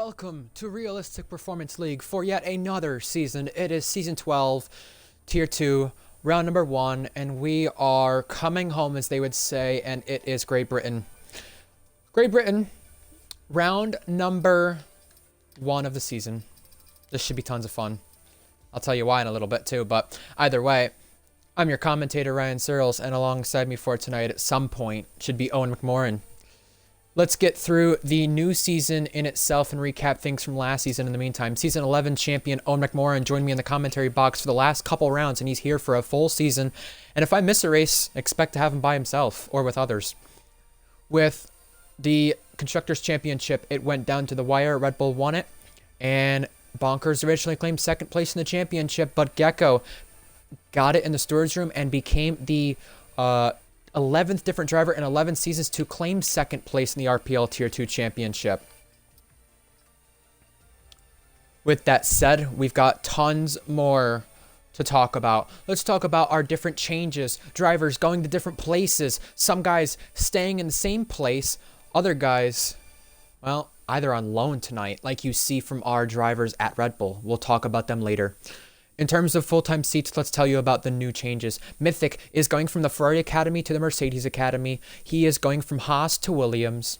Welcome to Realistic Performance League for yet another season. It is Season 12, Tier 2, Round number 1, and we are coming home, as they would say, and it is Great Britain. Great Britain, Round number 1 of the season. This should be tons of fun. I'll tell you why in a little bit too, but either way, I'm your commentator, Ryan Searles, and alongside me for tonight at some point should be Eoin McMoran. Let's get through the new season in itself and recap things from last season in the meantime. Season 11 champion Eoin McMoran joined me in the commentary box for the last couple rounds, and he's here for a full season. And if I miss a race, expect to have him by himself or with others. With the Constructors' Championship, it went down to the wire. Red Bull won it, and Bonkers originally claimed second place in the championship, but Gecko got it in the storage room and became the 11th different driver in 11 seasons to claim second place in the RPL Tier 2 Championship. With that said, we've got tons more to talk about. Let's talk about our different changes. Drivers going to different places. Some guys staying in the same place. Other guys, well, either on loan tonight, like you see from our drivers at Red Bull. We'll talk about them later. In terms of full-time seats, let's tell you about the new changes. Mythic is going from the Ferrari Academy to the Mercedes Academy. He is going from Haas to Williams.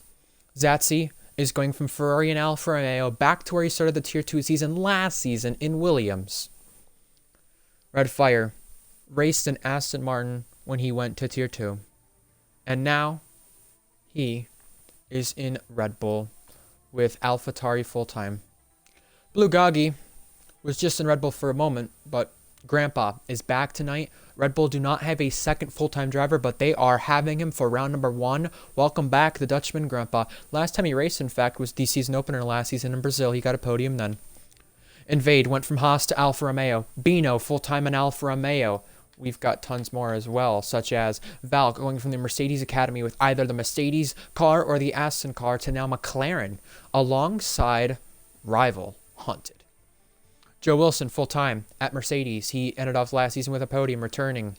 Zatzi is going from Ferrari and Alfa Romeo back to where he started the Tier 2 season last season in Williams. Red Fire raced in Aston Martin when he went to Tier 2. And now he is in Red Bull with AlphaTauri full-time. Blue Goggy was just in Red Bull for a moment, but Grandpa is back tonight. Red Bull do not have a second full-time driver, but they are having him for round number 1. Welcome back, the Dutchman Grandpa. Last time he raced, in fact, was the season opener last season in Brazil. He got a podium then. Invade went from Haas to Alfa Romeo. Bino, full-time in Alfa Romeo. We've got tons more as well, such as Val going from the Mercedes Academy with either the Mercedes car or the Aston car to now McLaren, alongside rival Hunted. Joe Wilson, full-time at Mercedes. He ended off last season with a podium, returning.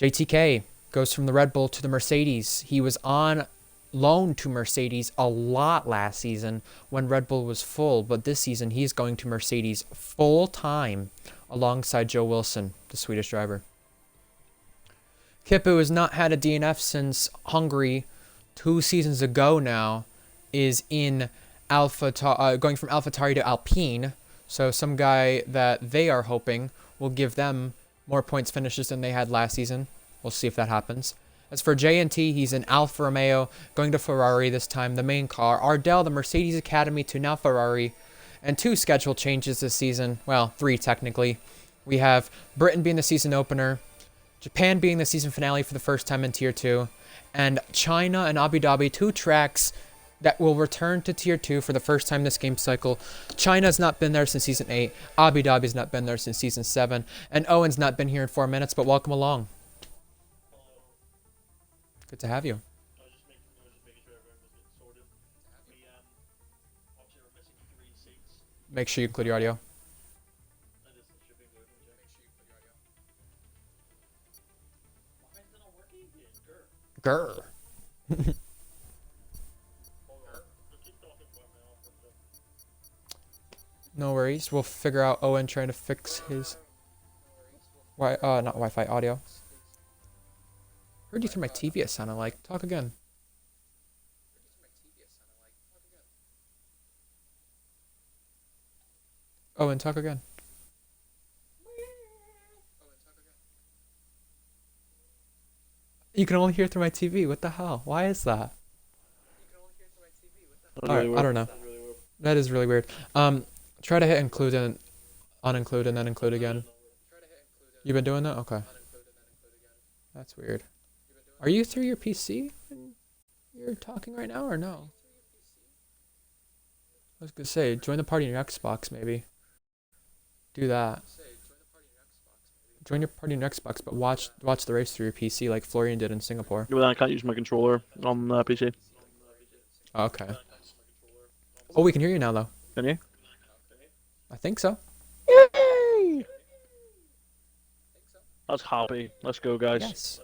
JTK goes from the Red Bull to the Mercedes. He was on loan to Mercedes a lot last season when Red Bull was full, but this season he's going to Mercedes full-time alongside Joe Wilson, the Swedish driver. Kippu has not had a DNF since Hungary 2 seasons ago now, is in going from AlphaTauri to Alpine. So some guy that they are hoping will give them more points finishes than they had last season. We'll see if that happens. As for JNT, he's in Alfa Romeo, going to Ferrari this time, the main car. Ardell, the Mercedes Academy to now Ferrari. And 2 schedule changes this season. Well, 3 technically. We have Britain being the season opener, Japan being the season finale for the first time in Tier 2, and China and Abu Dhabi, 2 tracks that will return to Tier 2 for the first time this game cycle. China's not been there since Season 8. Abu Dhabi's not been there since Season 7. And Owen's not been here in 4 minutes, but welcome along. Good to have you. Make sure you include your audio. Grr. No worries. We'll figure out Owen trying to fix his not Wi-Fi audio. Heard you through my TV, it sounded like. Talk again. Owen, talk again. You can only hear through my TV. What the hell? Why is that? Alright, I don't know. That is really weird. Try to hit include and uninclude and then include again. You've been doing that? Okay. That's weird. Are you through your PC when you're talking right now or no? I was gonna say, join the party on your Xbox maybe. Do that. Join your party on your Xbox, but watch the race through your PC like Florian did in Singapore. Well, I can't use my controller on PC. Okay. Oh, we can hear you now though. Can you? I think so. Yay! That's happy. Let's go, guys. Yes.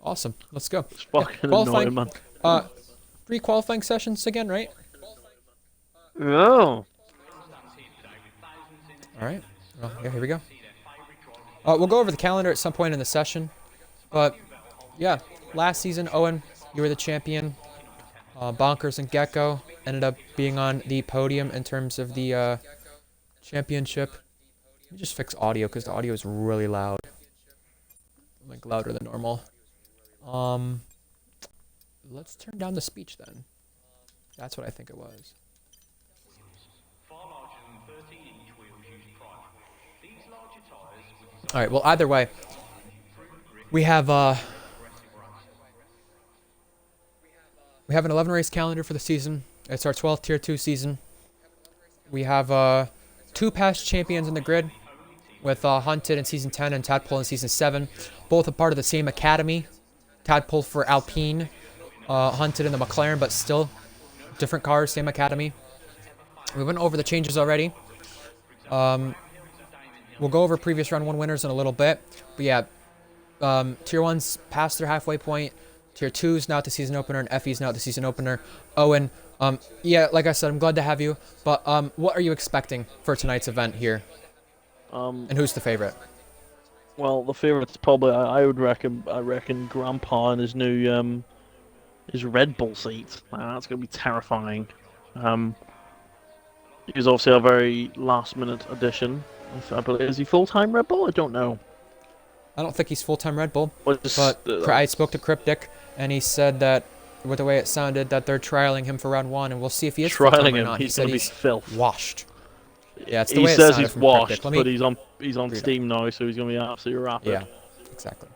Awesome. Let's go. It's fucking annoying, man. 3 qualifying sessions again, right? Oh. All right. Well, yeah, here we go. We'll go over the calendar at some point in the session. But, yeah, last season, Eoin, you were the champion. Bonkers and Gecko ended up being on the podium in terms of the championship. Let me just fix audio because the audio is really loud. Like, louder than normal. Let's turn down the speech then. That's what I think it was. All right, well, either way, we have an 11 race calendar for the season. It's our 12th Tier 2 season. We have 2 past champions in the grid with Hunted in Season 10 and Tadpole in Season 7. Both a part of the same academy. Tadpole for Alpine, Hunted in the McLaren, but still different cars, same academy. We went over the changes already. We'll go over previous round 1 winners in a little bit. But yeah, Tier 1's past their halfway point. Tier 2's now at the season opener, and FE's now at the season opener. Owen, yeah, like I said, I'm glad to have you. But what are you expecting for tonight's event here? And who's the favorite? Well, the favorite's probably I reckon Grandpa and his new his Red Bull seat. That's gonna be terrifying. He's obviously a very last-minute addition. I believe, is he full-time Red Bull? I don't know. I don't think he's full-time Red Bull. But I spoke to Cryptic, and he said that, with the way it sounded, that they're trialing him for round 1, and we'll see if he is full-time or not. He's gonna be filth. Washed. Yeah, it's the He way it says sounded he's from washed, Cryptic. but he's on Steam now, so he's gonna be absolutely rapid. Yeah, exactly.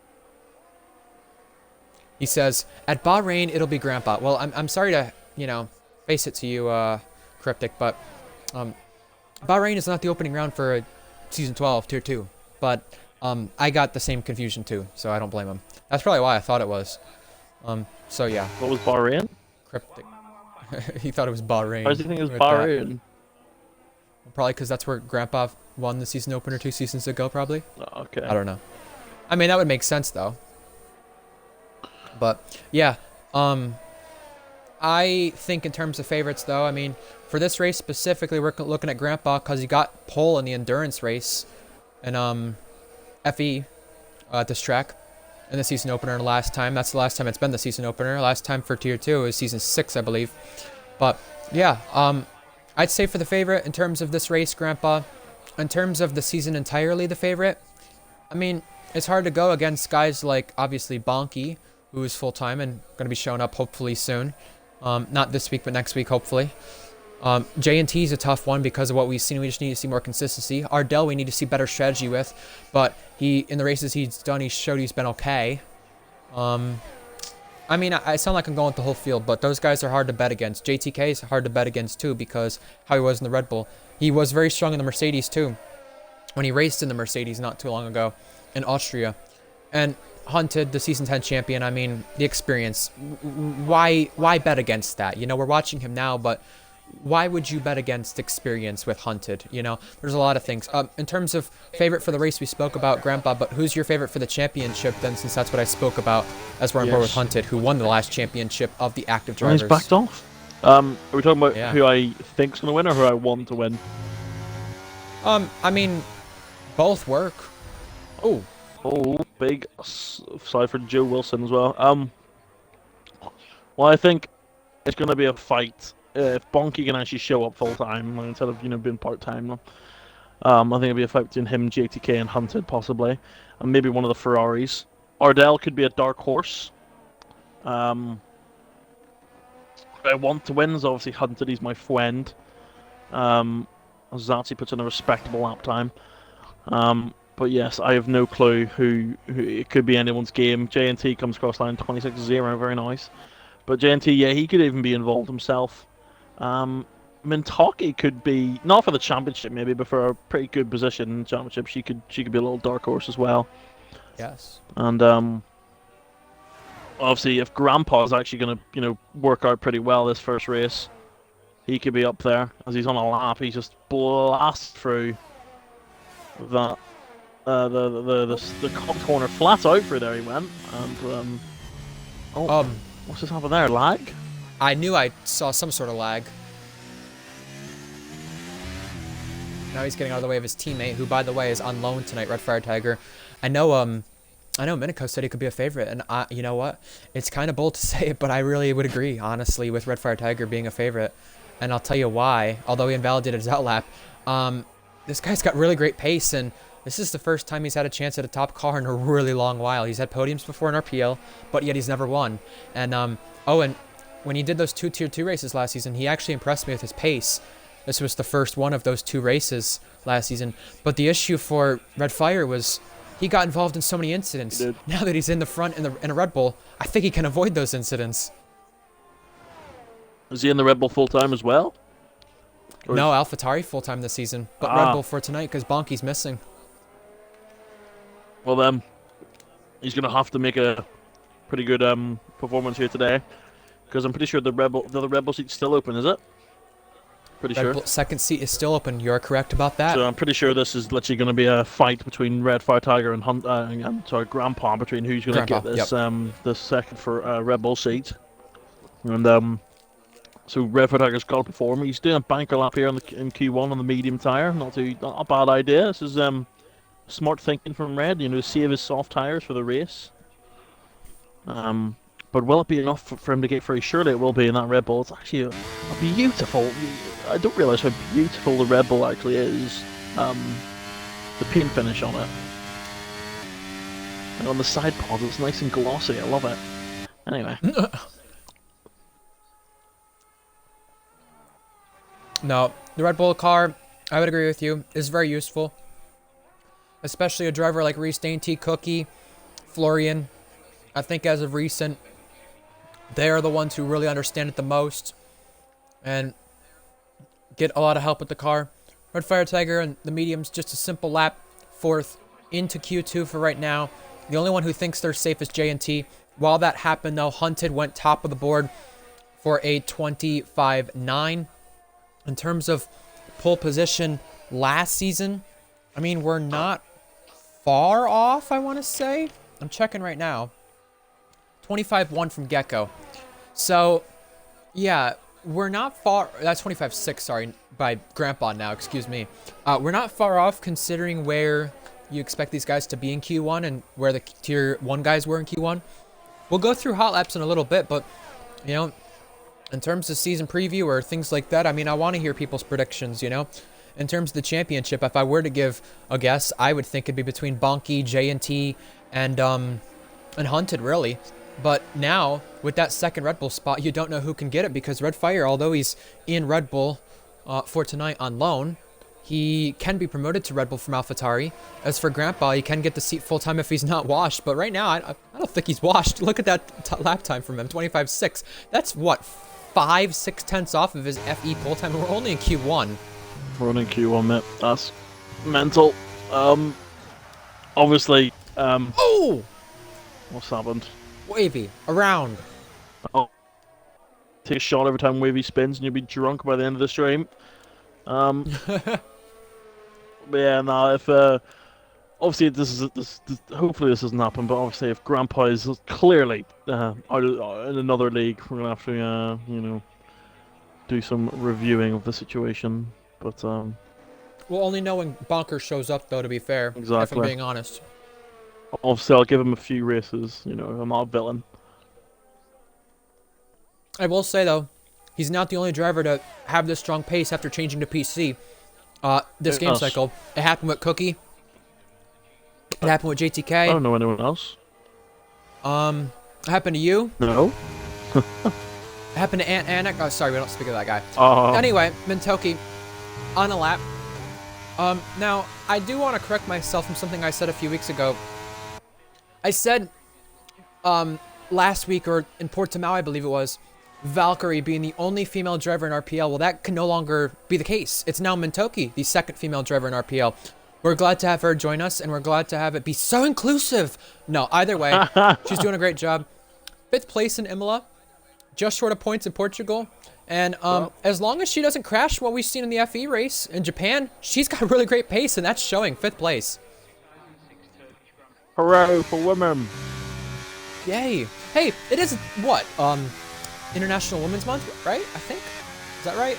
He says, at Bahrain, it'll be Grandpa. Well, I'm sorry to, face it to you, Cryptic, but Bahrain is not the opening round for Season 12, Tier 2. But I got the same confusion too, so I don't blame him. That's probably why I thought it was. So yeah. What was Bahrain? Cryptic. He thought it was Bahrain. Why does he think it was with Bahrain? Probably because that's where Grandpa won the season opener 2 seasons ago, probably. Oh, okay. I don't know. I mean, that would make sense, though. But, yeah. I think in terms of favorites, though, I mean, for this race specifically, we're looking at Grandpa because he got pole in the endurance race and FE at this track in the season opener last time. That's the last time it's been the season opener. Last time for Tier 2 is Season 6, I believe. But, yeah, I'd say for the favorite in terms of this race, Grandpa. In terms of the season entirely, the favorite, I mean, it's hard to go against guys like, obviously, Bonky, who is full-time and going to be showing up hopefully soon. Not this week, but next week, hopefully. J&T is a tough one because of what we've seen. We just need to see more consistency. Ardell, we need to see better strategy with. But in the races he's done, he showed he's been okay. I mean, I sound like I'm going with the whole field, but those guys are hard to bet against. JTK is hard to bet against, too, because how he was in the Red Bull. He was very strong in the Mercedes, too, when he raced in the Mercedes not too long ago in Austria. And Hunted, the Season 10 champion, I mean, the experience. Why bet against that? We're watching him now, but why would you bet against experience with Hunted? There's a lot of things. In terms of favorite for the race, we spoke about Grandpa, but who's your favorite for the championship then, since that's what I spoke about as we're on board with Hunted, who won the last championship of the active drivers? He's backed off. Are we talking about Yeah. who I think's going to win or who I want to win? I mean, both work. Oh, Big side for Joe Wilson as well. Well, I think it's going to be a fight. If Bonky can actually show up full time instead of being part time, I think it'll be a fight between him, JTK, and Hunted possibly, and maybe one of the Ferraris. Ardell could be a dark horse. I want to win is obviously Hunted. He's my friend. Zati puts in a respectable lap time. But yes, I have no clue who it could be anyone's game. JNT comes across line 26-0, very nice. But JNT, yeah, he could even be involved himself. Mintaki could be not for the championship maybe, but for a pretty good position in the championship, she could be a little dark horse as well. yes. And obviously, if Grandpa is actually going to work out pretty well this first race, he could be up there as he's on a lap. He just blasts through that the corner flat out through there. He went and what's just happened there? Lag? I knew I saw some sort of lag. Now he's getting out of the way of his teammate, who, by the way, is on loan tonight, Red Fire Tiger. I know Minico said he could be a favorite, and you know what? It's kind of bold to say it, but I really would agree, honestly, with Red Fire Tiger being a favorite. And I'll tell you why, although he invalidated his outlap. This guy's got really great pace, and this is the first time he's had a chance at a top car in a really long while. He's had podiums before in RPL, but yet he's never won. And, and when he did those 2 Tier 2 races last season, he actually impressed me with his pace. This was the first one of those 2 races last season. But the issue for Red Fire was he got involved in so many incidents. Now that he's in the front in a Red Bull, I think he can avoid those incidents. Is he in the Red Bull full-time as well? No, AlphaTauri full-time this season, but Red Bull for tonight because Bonky's missing. Well, then, he's going to have to make a pretty good performance here today, because I'm pretty sure the Red Bull seat's still open, is it? Pretty sure. Bull second seat is still open. You're correct about that. So I'm pretty sure this is literally going to be a fight between Red Fire Tiger and Grandpa, between who's going to get this this second for Red Bull seat. And so Red Fire Tiger's got to perform. He's doing a banker lap here in Q1 on the medium tire. Not a bad idea. This is smart thinking from Red. You know, save his soft tires for the race. But will it be enough for him to get free? Surely it will be in that Red Bull. It's actually a beautiful. I don't realise how beautiful the Red Bull actually is. The paint finish on it. And on the side pods, it's nice and glossy. I love it. Anyway. No, the Red Bull car, I would agree with you, is very useful. Especially a driver like Reese Dainty, Cookie, Florian. I think as of recent, they are the ones who really understand it the most and get a lot of help with the car. Red Fire Tiger and the medium's just a simple lap, 4th into Q2 for right now. The only one who thinks they're safe is J&T. While that happened, though, Hunted went top of the board for a 25.9. In terms of pole position last season, I mean, we're not far off, I want to say. I'm checking right now. 25.1 from Gecko. So, yeah, we're not far. That's 25.6, sorry, by Grandpa now, excuse me. We're not far off considering where you expect these guys to be in Q1 and where the Tier 1 guys were in Q1. We'll go through hot laps in a little bit, but, you know, in terms of season preview or things like that, I mean, I want to hear people's predictions, you know? In terms of the championship, if I were to give a guess, I would think it'd be between Bonky, J&T, and Hunted, really. But now, with that second Red Bull spot, you don't know who can get it because Red Fire, although he's in Red Bull for tonight on loan, he can be promoted to Red Bull from AlphaTauri. As for Grandpa, he can get the seat full-time if he's not washed. But right now, I don't think he's washed. Look at that lap time from him, 25.6. That's, what, 5-6 tenths off of his FE full time. We're only in Q1. We're only in Q1, mate. That's mental. Obviously. Oh! What's happened? Wavy around. Oh. Take a shot every time Wavy spins, and you'll be drunk by the end of the stream. But yeah, no. If obviously hopefully this doesn't happen. But obviously, if Grandpa is clearly out in another league, we're gonna have to you know, do some reviewing of the situation. But we'll only know when Bonker shows up, though. To be fair, exactly. If I'm being honest. Obviously, I'll give him a few races. You know, I'm not a villain. I will say though, he's not the only driver to have this strong pace after changing to PC. This game cycle, it happened with Cookie. It happened with JTK. I don't know anyone else. It happened to you? No. It happened to Anik. Oh, sorry, we don't speak of that guy. Anyway, Mintoki on a lap. Now, I do want to correct myself from something I said a few weeks ago. I said, last week, or in Portimao, I believe it was, Valkyrie being the only female driver in RPL. Well, that can no longer be the case. It's now Mintoki, the second female driver in RPL. We're glad to have her join us, and we're glad to have it be so inclusive. No, either way, she's doing a great job. 5th place in Imola, just short of points in Portugal. And as long as she doesn't crash what we've seen in the FE race in Japan, she's got really great pace, and that's showing 5th place. Hooray for women. Yay. Hey, it is, what, International Women's Month, right? I think. Is that right?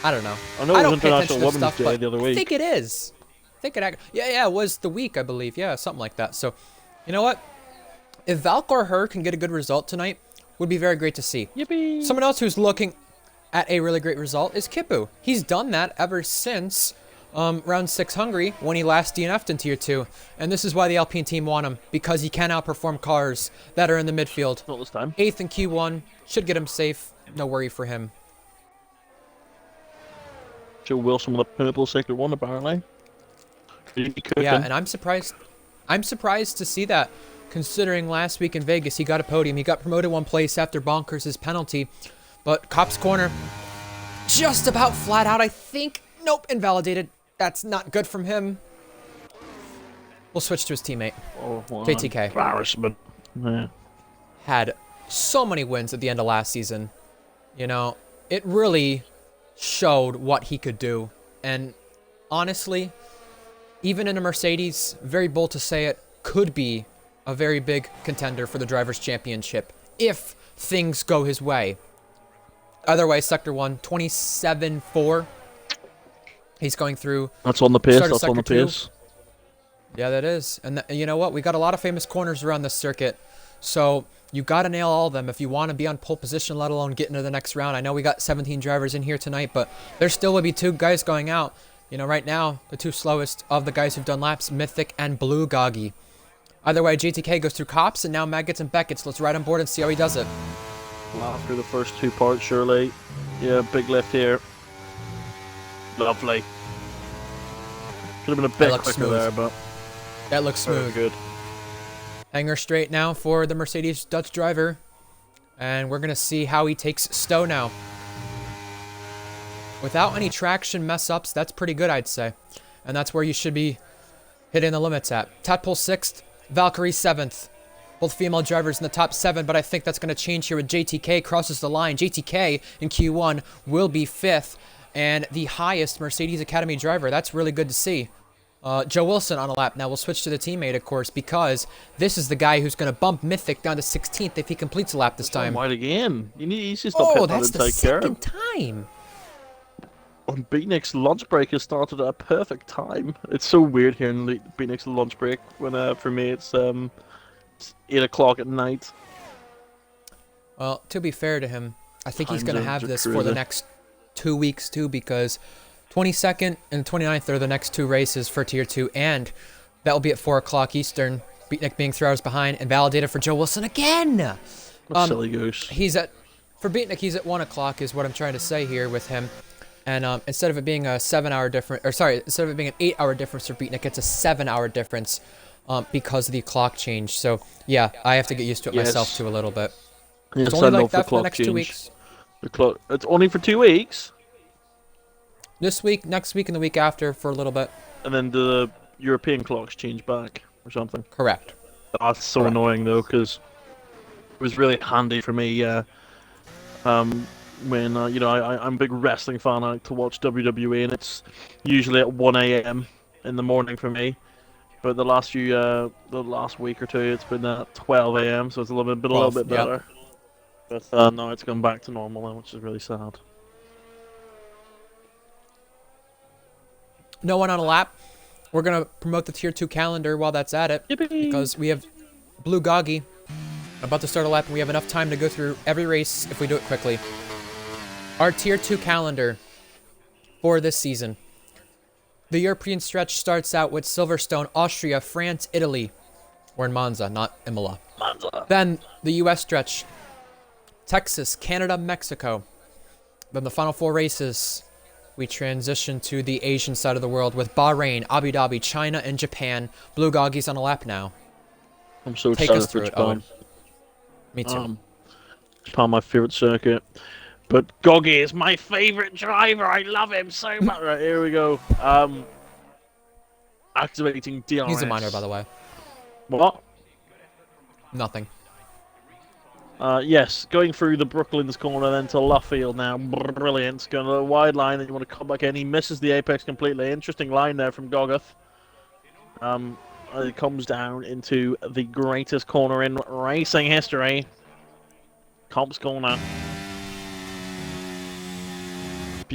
I don't know. I know I it was don't pay attention International to Women's stuff, Day but the other I week. think it is. I think it was the week, I believe. Yeah, something like that. So, you know what? If Valk or her can get a good result tonight, would be very great to see. Yippee! Someone else who's looking at a really great result is Kippu. He's done that ever since round 6 Hungary when he last DNF'd in Tier 2. And this is why the Alpine team want him, because he can outperform cars that are in the midfield. Not this time. 8th in Q1, should get him safe. No worry for him. Joe Wilson with a purple sector 1, apparently. Yeah, and I'm surprised to see that, considering last week in Vegas he got a podium. He got promoted 1 place after Bonkers' penalty. But Cop's corner, just about flat out, I think. Nope, invalidated. That's not good from him. We'll switch to his teammate. Oh, well, JTK. Embarrassment. Yeah. Had so many wins at the end of last season. You know, it really showed what he could do. And honestly, even in a Mercedes, very bold to say it, could be a very big contender for the Drivers' Championship if things go his way. Either way, Sector 1, 27-4. He's going through. That's on the pace. Start of That's on the Sector 2. pace. Yeah, that is. And you know what? We got a lot of famous corners around this circuit. So you got to nail all of them if you want to be on pole position, let alone get into the next round. I know we got 17 drivers in here tonight, but there still will be 2 guys going out. You know, right now, the 2 slowest of the guys who've done laps, Mythic and Blue Goggy. Either way, JTK goes through Cops, and now Matt gets in Beckett's. Let's ride on board and see how he does it. After the first 2 parts, surely. Yeah, big lift here. Lovely. Could have been a bit quicker smooth. there, but That looks very smooth. good. Hanger straight now for the Mercedes Dutch driver. And we're going to see how he takes Stowe now. Without any traction mess-ups, that's pretty good, I'd say. And that's where you should be hitting the limits at. Tadpole 6th, Valkyrie 7th. Both female drivers in the top 7, but I think that's going to change here with JTK crosses the line. JTK in Q1 will be 5th and the highest Mercedes Academy driver. That's really good to see. Joe Wilson on a lap. Now we'll switch to the teammate, of course, because this is the guy who's going to bump Mythic down to 16th if he completes a lap this time. Wide again. You should stop hitting that's that the inside curve. second time. On Beatnik's lunch break has started at a perfect time. It's so weird hearing Beatnik's lunch break when for me it's 8 o'clock at night. Well, to be fair to him, I think he's Time going to zones have are this for crazy. the next 2 weeks too, because 22nd and 29th are the next 2 races for Tier 2, and that will be at 4 o'clock Eastern. Beatnik being 3 hours behind and validated for Joe Wilson again. Silly goose. For Beatnik, he's at 1 o'clock is what I'm trying to say here with him. And instead of it being a 7-hour difference, instead of it being an 8-hour difference for Beatnik, it's a 7-hour difference because of the clock change. So yeah, I have to get used to it myself too a little bit. Yes, It's only I like love the that for the clock next change. 2 weeks. The clock. It's only for 2 weeks, This week, next week, and the week after for a little bit. and then the European clocks change back or something. Correct. That's so Correct. annoying though, because it was really handy for me. When you know I'm a big wrestling fan. I like to watch WWE, and it's usually at 1 a.m. in the morning for me. But the last week or 2, it's been at 12 a.m. So it's a little bit 12, yep. better. But now it's gone back to normal now, which is really sad. No one on a lap. We're going to promote the Tier 2 calendar while that's at it. Yippee! Because we have Blue Goggy about to start a lap, and we have enough time to go through every race if we do it quickly. Our Tier 2 calendar for this season. The European stretch starts out with Silverstone, Austria, France, Italy. We're in Monza, not Imola. Monza. Then the US stretch. Texas, Canada, Mexico. Then the final 4 races. We transition to the Asian side of the world with Bahrain, Abu Dhabi, China, and Japan. Blue Goggy's on a lap now. I'm so Take excited us for through it, Japan. Owen. Me too. Japan, my favorite circuit. But Goggy is my favorite driver. I love him so much. Right, here we go. Activating DRS. He's a minor, by the way. What? Nothing. Yes, going through the Brooklands corner then to Luffield now. Brilliant. Going to the wide line, and you want to come back in. He misses the apex completely. Interesting line there from Goggeth. It comes down into the greatest corner in racing history. Comp's corner.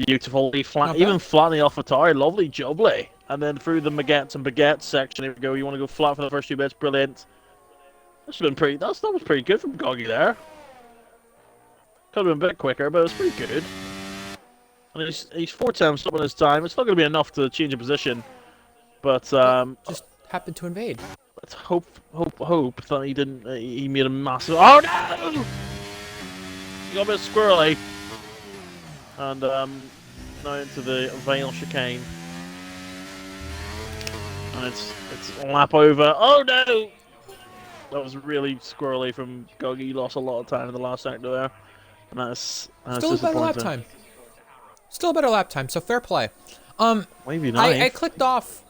Beautiful. Not Even bad. flattening off Atari. Lovely jubbly. And then through the baguettes and baguettes section, here we go. You want to go flat for the first 2 bits. Brilliant. That should have been pretty. That was pretty good from Goggy there. Could have been a bit quicker, but it was pretty good. And he's 4 times stopping his time. It's not going to be enough to change a position. But Just happened to invade. let's hope that he didn't. He made a massive. Oh no! He got a bit squirrely. And now into the Vale chicane. And it's a lap over. Oh no! That was really squirrely from Goggy. He lost a lot of time in the last sector there. And that's Still a better lap time. Still a better lap time, so fair play. Maybe not. I clicked off.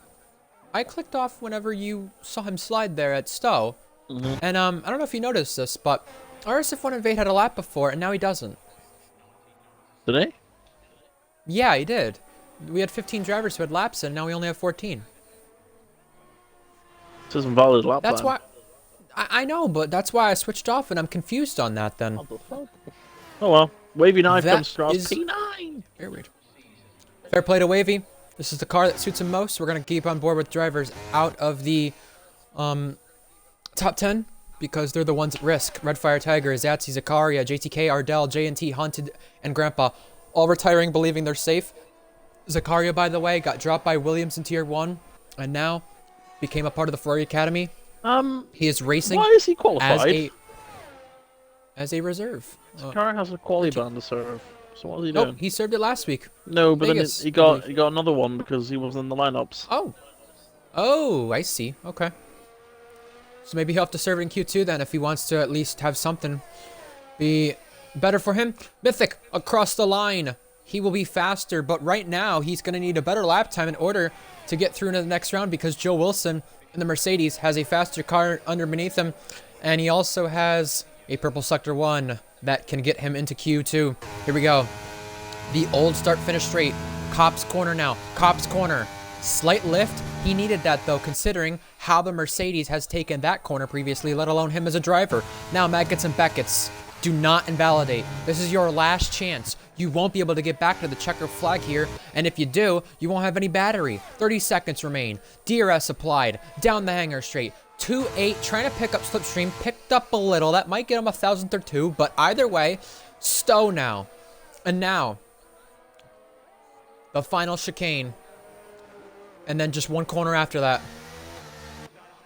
I clicked off whenever you saw him slide there at Stowe. And I don't know if you noticed this, but RSF1 Invade had a lap before, and now he doesn't. Did he? Yeah, he did. We had 15 drivers who had laps, and now we only have 14. This isn't valid lap That's time. why. I know, but that's why I switched off, and I'm confused on that then. What the fuck? Oh well. Wavy Knife That comes across is- P9! Very weird. Fair play to Wavy. This is the car that suits him most. We're going to keep on board with drivers out of the top 10 because they're the ones at risk. Redfire Tiger, Zatsi, Zakaria, JTK, Ardell, J&T, Hunted, and Grandpa. All retiring, believing they're safe. Zakaria, by the way, got dropped by Williams in Tier 1 and now became a part of the Ferrari Academy. He is racing Why is he qualified? as a reserve. This car has a quality band to serve. So what is he Oh, doing? he served it last week. No, but Vegas, then he got another one because he wasn't in the lineups. Oh. Oh, I see. Okay. So maybe he'll have to serve it in Q2 then if he wants to at least have something be better for him. Mythic across the line. He will be faster, but right now he's going to need a better lap time in order to get through into the next round because Joe Wilson in the Mercedes has a faster car underneath him, and he also has a purple sector 1 that can get him into Q2. Here we go. The old start-finish straight. Cop's corner now. Cop's corner. Slight lift. He needed that, though, considering how the Mercedes has taken that corner previously, let alone him as a driver. Now, Maggots and Beckett's. Do not invalidate. This is your last chance. You won't be able to get back to the checker flag here, and if you do, you won't have any battery. 30 seconds remain. DRS applied. Down the hanger straight. 2-8, trying to pick up slipstream. Picked up a little. That might get him a thousandth or two, but either way, Stowe now. And now, the final chicane. And then just one corner after that.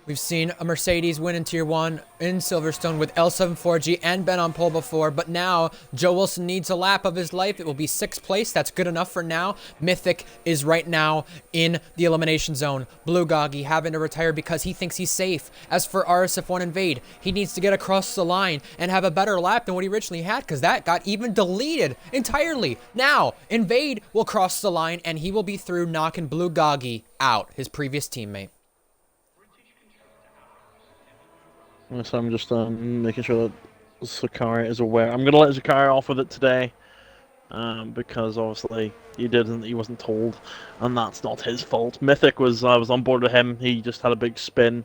We've seen a Mercedes win in Tier 1 in Silverstone with L74G and been on pole before, but now Joe Wilson needs a lap of his life. It will be 6th place. That's good enough for now. Mythic is right now in the elimination zone. Blue Goggy having to retire because he thinks he's safe. As for RSF1 Invade, he needs to get across the line and have a better lap than what he originally had because that got even deleted entirely. Now, Invade will cross the line and he will be through knocking Blue Goggy out, his previous teammate. So I'm just making sure that Zakaria is aware. I'm gonna let Zakaria off with it today, because obviously he wasn't told, and that's not his fault. Mythic was I was on board with him. He just had a big spin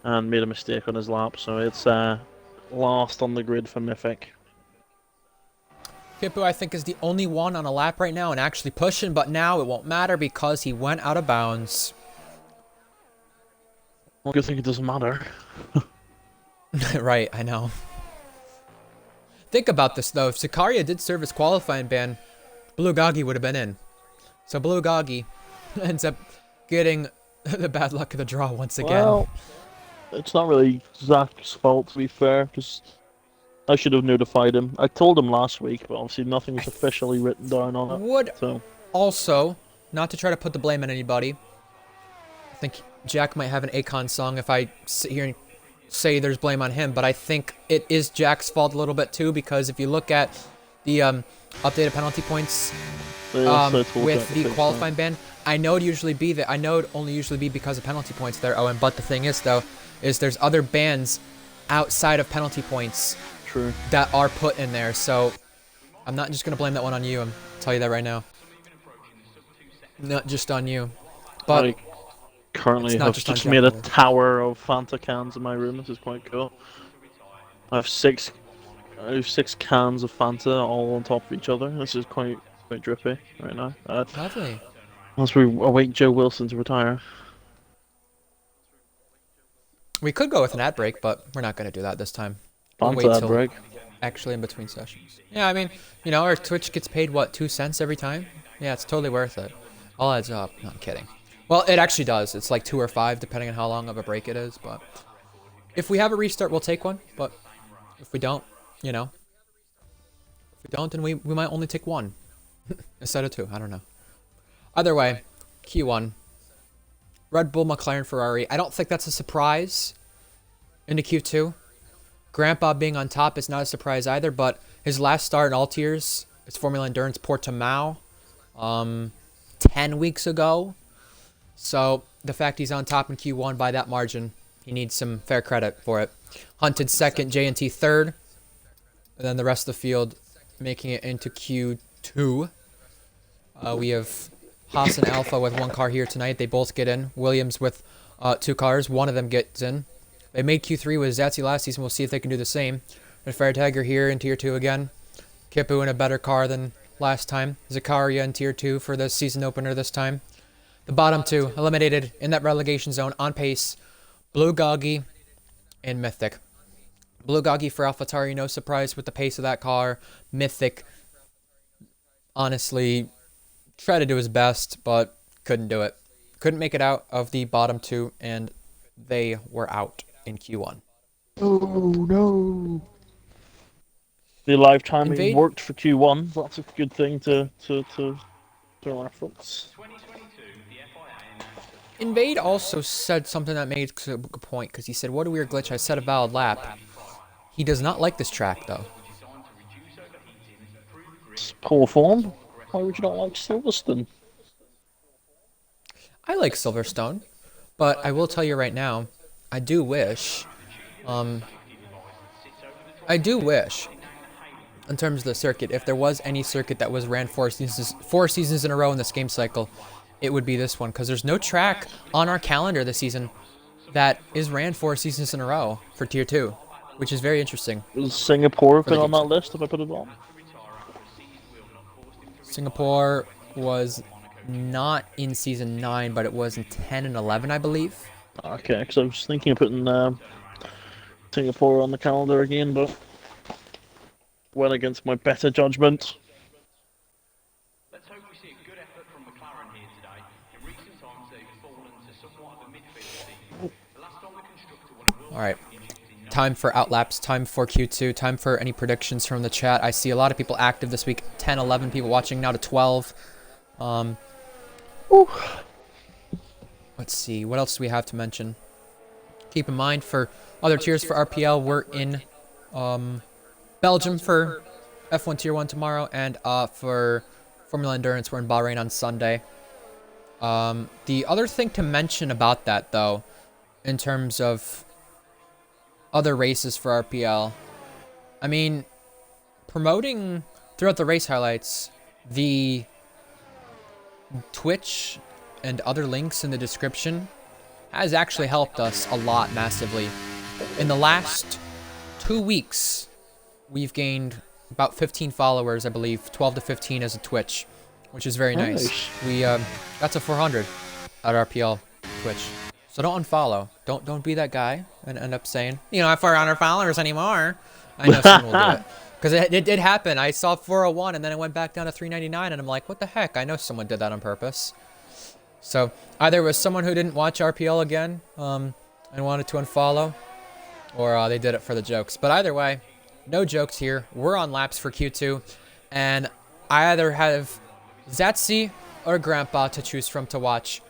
and made a mistake on his lap, so it's last on the grid for Mythic. Pippo, I think, is the only one on a lap right now and actually pushing, but now it won't matter because he went out of bounds. Well, good thing it doesn't matter. Right, I know. Think about this, though. If Zakaria did serve his qualifying ban, Blue Goggy would have been in. So Blue Goggy ends up getting the bad luck of the draw once again. Well, it's not really Zach's fault, to be fair, because I should have notified him. I told him last week, but obviously nothing was officially written down on it. Would So also, not to try to put the blame on anybody, I think Jack might have an Akon song if I sit here and say there's blame on him, but I think it is Jack's fault a little bit too, because if you look at the updated penalty points with the qualifying ban, I know it usually be that only usually be because of penalty points there, Owen, but the thing is though, is there's other bans outside of penalty points that are put in there, so I'm not just gonna blame that one on you. I'll tell you that right now. Not just on you. But currently have just made a tower of Fanta cans in my room. This is quite cool. I have six cans of Fanta all on top of each other. This is quite quite drippy right now. Lovely. As we await Joe Wilson to retire. We could go with an ad break, but we're not going to do that this time. We'll Fancy wait that till break. actually in between sessions. Yeah, I mean, you know, our Twitch gets paid, what, 2 cents every time? Yeah, it's totally worth it. All adds up. No, I'm kidding. Well, it actually does. It's like 2 or 5, depending on how long of a break it is. But if we have a restart, we'll take one. But if we don't, you know, if we don't, then we might only take 1 instead of 2. I don't know. Either way, Q1. Red Bull, McLaren, Ferrari. I don't think that's a surprise into Q2. Grandpa being on top is not a surprise either, but his last start in all tiers is Formula Endurance Portimao 10 weeks ago. So the fact he's on top in Q1 by that margin, he needs some fair credit for it. Hunted second, J&T third, and then the rest of the field making it into Q2. We have Haas and Alpha with 1 car here tonight. They both get in. Williams with 2 cars. One of them gets in. They made Q3 with Zatsy last season. We'll see if they can do the same. And Fairtagger here in Tier 2 again. Kipu in a better car than last time. Zakaria in Tier 2 for the season opener this time. The bottom 2 eliminated in that relegation zone on pace. Blue Goggy and Mythic. Blue Goggy for AlphaTauri, no surprise with the pace of that car. Mythic, honestly, tried to do his best, but couldn't do it. Couldn't make it out of the bottom 2, and they were out in Q1. Oh no! The live timing Invade? worked for Q1. That's a good thing to reference. Invade also said something that made a good point, because he said, what a weird glitch, I set a valid lap. He does not like this track, though. It's poor form. Why would you not like Silverstone? I like Silverstone, but I will tell you right now, I do wish, in terms of the circuit, if there was any circuit that was ran 4 seasons in a row in this game cycle, it would be this one, because there's no track on our calendar this season that is ran 4 seasons in a row for Tier 2, which is very interesting. Has Singapore been on that list, if I put it on? Singapore was not in Season 9, but it was in 10 and 11, I believe. Okay, because I was thinking of putting Singapore on the calendar again, but went against my better judgment. Let's hope we see a good effort from McLaren here today. In recent times, they've fallen to somewhat of a midfield team. The last time the constructor won a World All right. Time for outlaps, time for Q2, time for any predictions from the chat. I see a lot of people active this week. 10, 11 people watching, now to 12. Let's see, what else do we have to mention? Keep in mind, for other tiers for RPL, we're in Belgium for F1 Tier 1 tomorrow, and for Formula Endurance, we're in Bahrain on Sunday. The other thing to mention about that, though, in terms of other races for RPL, I mean, promoting throughout the race highlights the Twitch and other links in the description has actually helped us a lot massively. In the last 2 weeks, we've gained about 15 followers, I believe, 12 to 15 as a Twitch, which is very nice. We got to 400 at RPL Twitch. So don't unfollow. Don't be that guy and end up saying, you know, I have 400 followers anymore. I know someone will do it. Because it did happen. I saw 401 and then it went back down to 399 and I'm like, what the heck? I know someone did that on purpose. So either it was someone who didn't watch RPL again and wanted to unfollow, or they did it for the jokes. But either way, no jokes here. We're on laps for Q2, and I either have Zatsy or Grandpa to choose from to watch.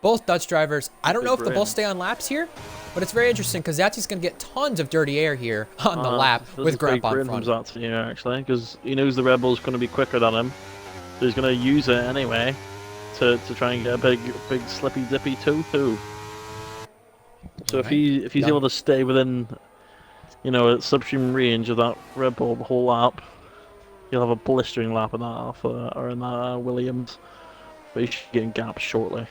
Both Dutch drivers. I don't know if they'll both stay on laps here, but it's very interesting because Zatsy's going to get tons of dirty air here on the lap with Grandpa in front. Zatsy here, actually, because he knows the Red Bull's going to be quicker than him, so he's going to use it anyway to try and get a big slippy dippy too. So if he's able to stay within, you know, a subsume range of that Red Bull the whole lap, he'll have a blistering lap in that Alpha or in that Williams, but he should get in gaps shortly.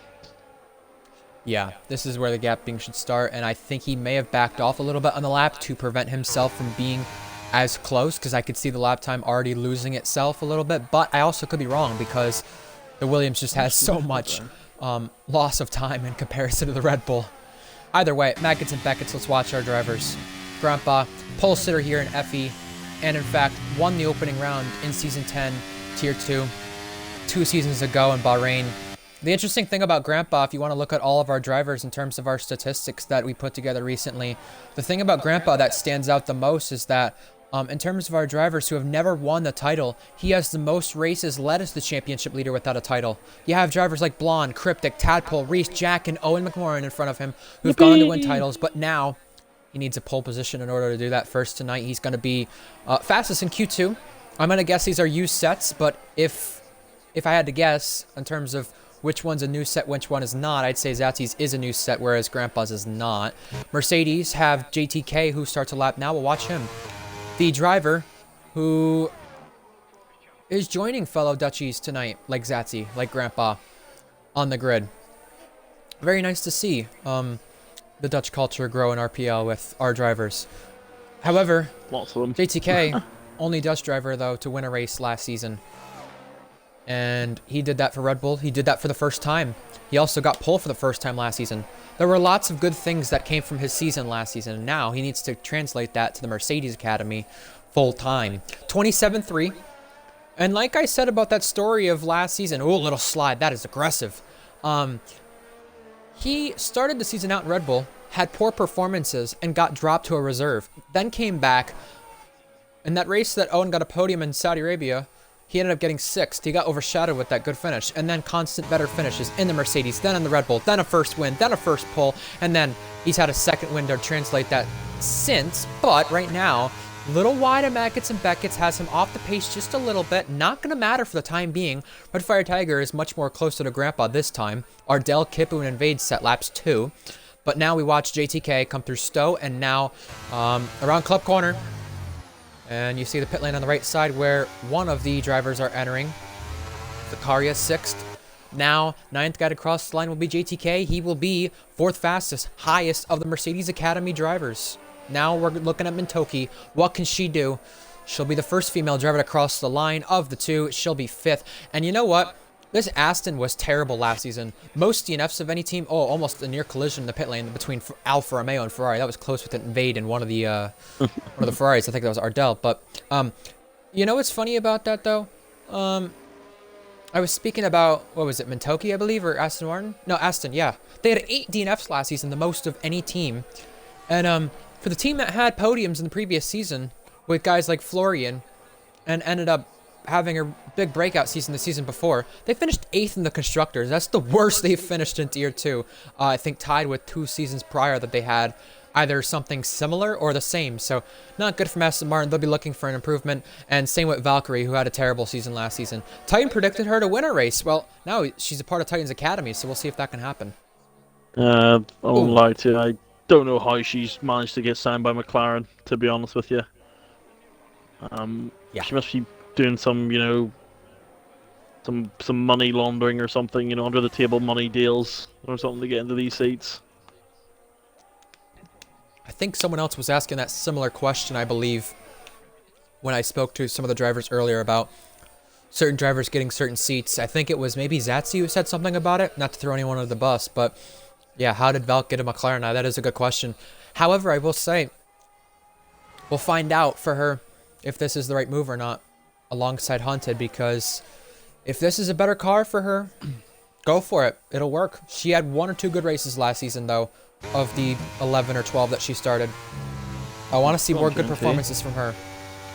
Yeah, this is where the gapping should start, and I think he may have backed off a little bit on the lap to prevent himself from being as close because I could see the lap time already losing itself a little bit, but I also could be wrong because the Williams just has so much loss of time in comparison to the Red Bull. Either way, Maggots and Beckett's, let's watch our drivers. Grandpa, pole sitter here in FE, and in fact, won the opening round in Season 10, Tier 2, 2 seasons ago in Bahrain. The interesting thing about Grandpa, if you want to look at all of our drivers in terms of our statistics that we put together recently, the thing about Grandpa that stands out the most is that in terms of our drivers who have never won the title, he has the most races led as the championship leader without a title. You have drivers like Blonde, Cryptic, Tadpole, Reese, Jack, and Eoin McMoran in front of him who've gone on to win titles, but now he needs a pole position in order to do that first tonight. He's going to be fastest in Q2. I'm going to guess these are used sets, but if I had to guess in terms of which one's a new set, which one is not, I'd say Zatzi's is a new set, whereas Grandpa's is not. Mercedes have JTK, who starts a lap now. We'll watch him. The driver who is joining fellow Dutchies tonight, like Zatzi, like Grandpa, on the grid. Very nice to see the Dutch culture grow in RPL with our drivers. However, Lots of them. JTK, only Dutch driver, though, to win a race last season. And he did that for Red Bull. He did that for the first time. He also got pole for the first time last season. There were lots of good things that came from his season last season, and now he needs to translate that to the Mercedes Academy full time. 27-3. And like I said about that story of last season, oh, little slide, that is aggressive. He started the season out in Red Bull, had poor performances, and got dropped to a reserve. Then came back. In that race that Eoin got a podium in Saudi Arabia, he ended up getting 6th. He got overshadowed with that good finish. And then constant better finishes in the Mercedes, then in the Red Bull, then a first win, then a first pole. And then he's had a second win to translate that since. But right now, little wide of Maggots and Beckett's has him off the pace just a little bit. Not going to matter for the time being. Red Fire Tiger is much more closer to Grandpa this time. Ardell, Kipu, and Invade set laps 2. But now we watch JTK come through Stowe and now around Club Corner. And you see the pit lane on the right side where one of the drivers are entering. Zakaria 6th. Now, 9th guy to cross the line will be JTK. He will be 4th fastest, highest of the Mercedes Academy drivers. Now we're looking at Mintoki. What can she do? She'll be the first female driver to cross the line of the 2. She'll be 5th. And you know what? This Aston was terrible last season. Most DNFs of any team. Oh, almost a near collision in the pit lane between Alfa Romeo and Ferrari. That was close with an Invade in one of the Ferraris. I think that was Ardell. But you know what's funny about that though? I was speaking about, what was it, Mintoki, I believe, or Aston Martin? No, Aston. Yeah, they had 8 DNFs last season, the most of any team. And for the team that had podiums in the previous season with guys like Florian, and ended up having a big breakout season the season before, they finished 8th in the Constructors. That's the worst they've finished in Tier 2. I think tied with 2 seasons prior that they had either something similar or the same. So not good from Aston Martin. They'll be looking for an improvement. And same with Valkyrie, who had a terrible season last season. Titan predicted her to win a race. Well, now she's a part of Titan's Academy, so we'll see if that can happen. I won't lie to you. I don't know how she's managed to get signed by McLaren, to be honest with you. Yeah. She must be doing some, you know, some money laundering or something, you know, under the table money deals or something to get into these seats. I think someone else was asking that similar question, I believe, when I spoke to some of the drivers earlier about certain drivers getting certain seats. I think it was maybe Zatzi who said something about it, not to throw anyone under the bus, but yeah, how did Valk get a McLaren? Now, that is a good question. However, I will say, we'll find out for her if this is the right move or not alongside Hunted, because if this is a better car for her, go for it. It'll work. She had 1 or 2 good races last season, though, of the 11 or 12 that she started. I want to see more good performances from her.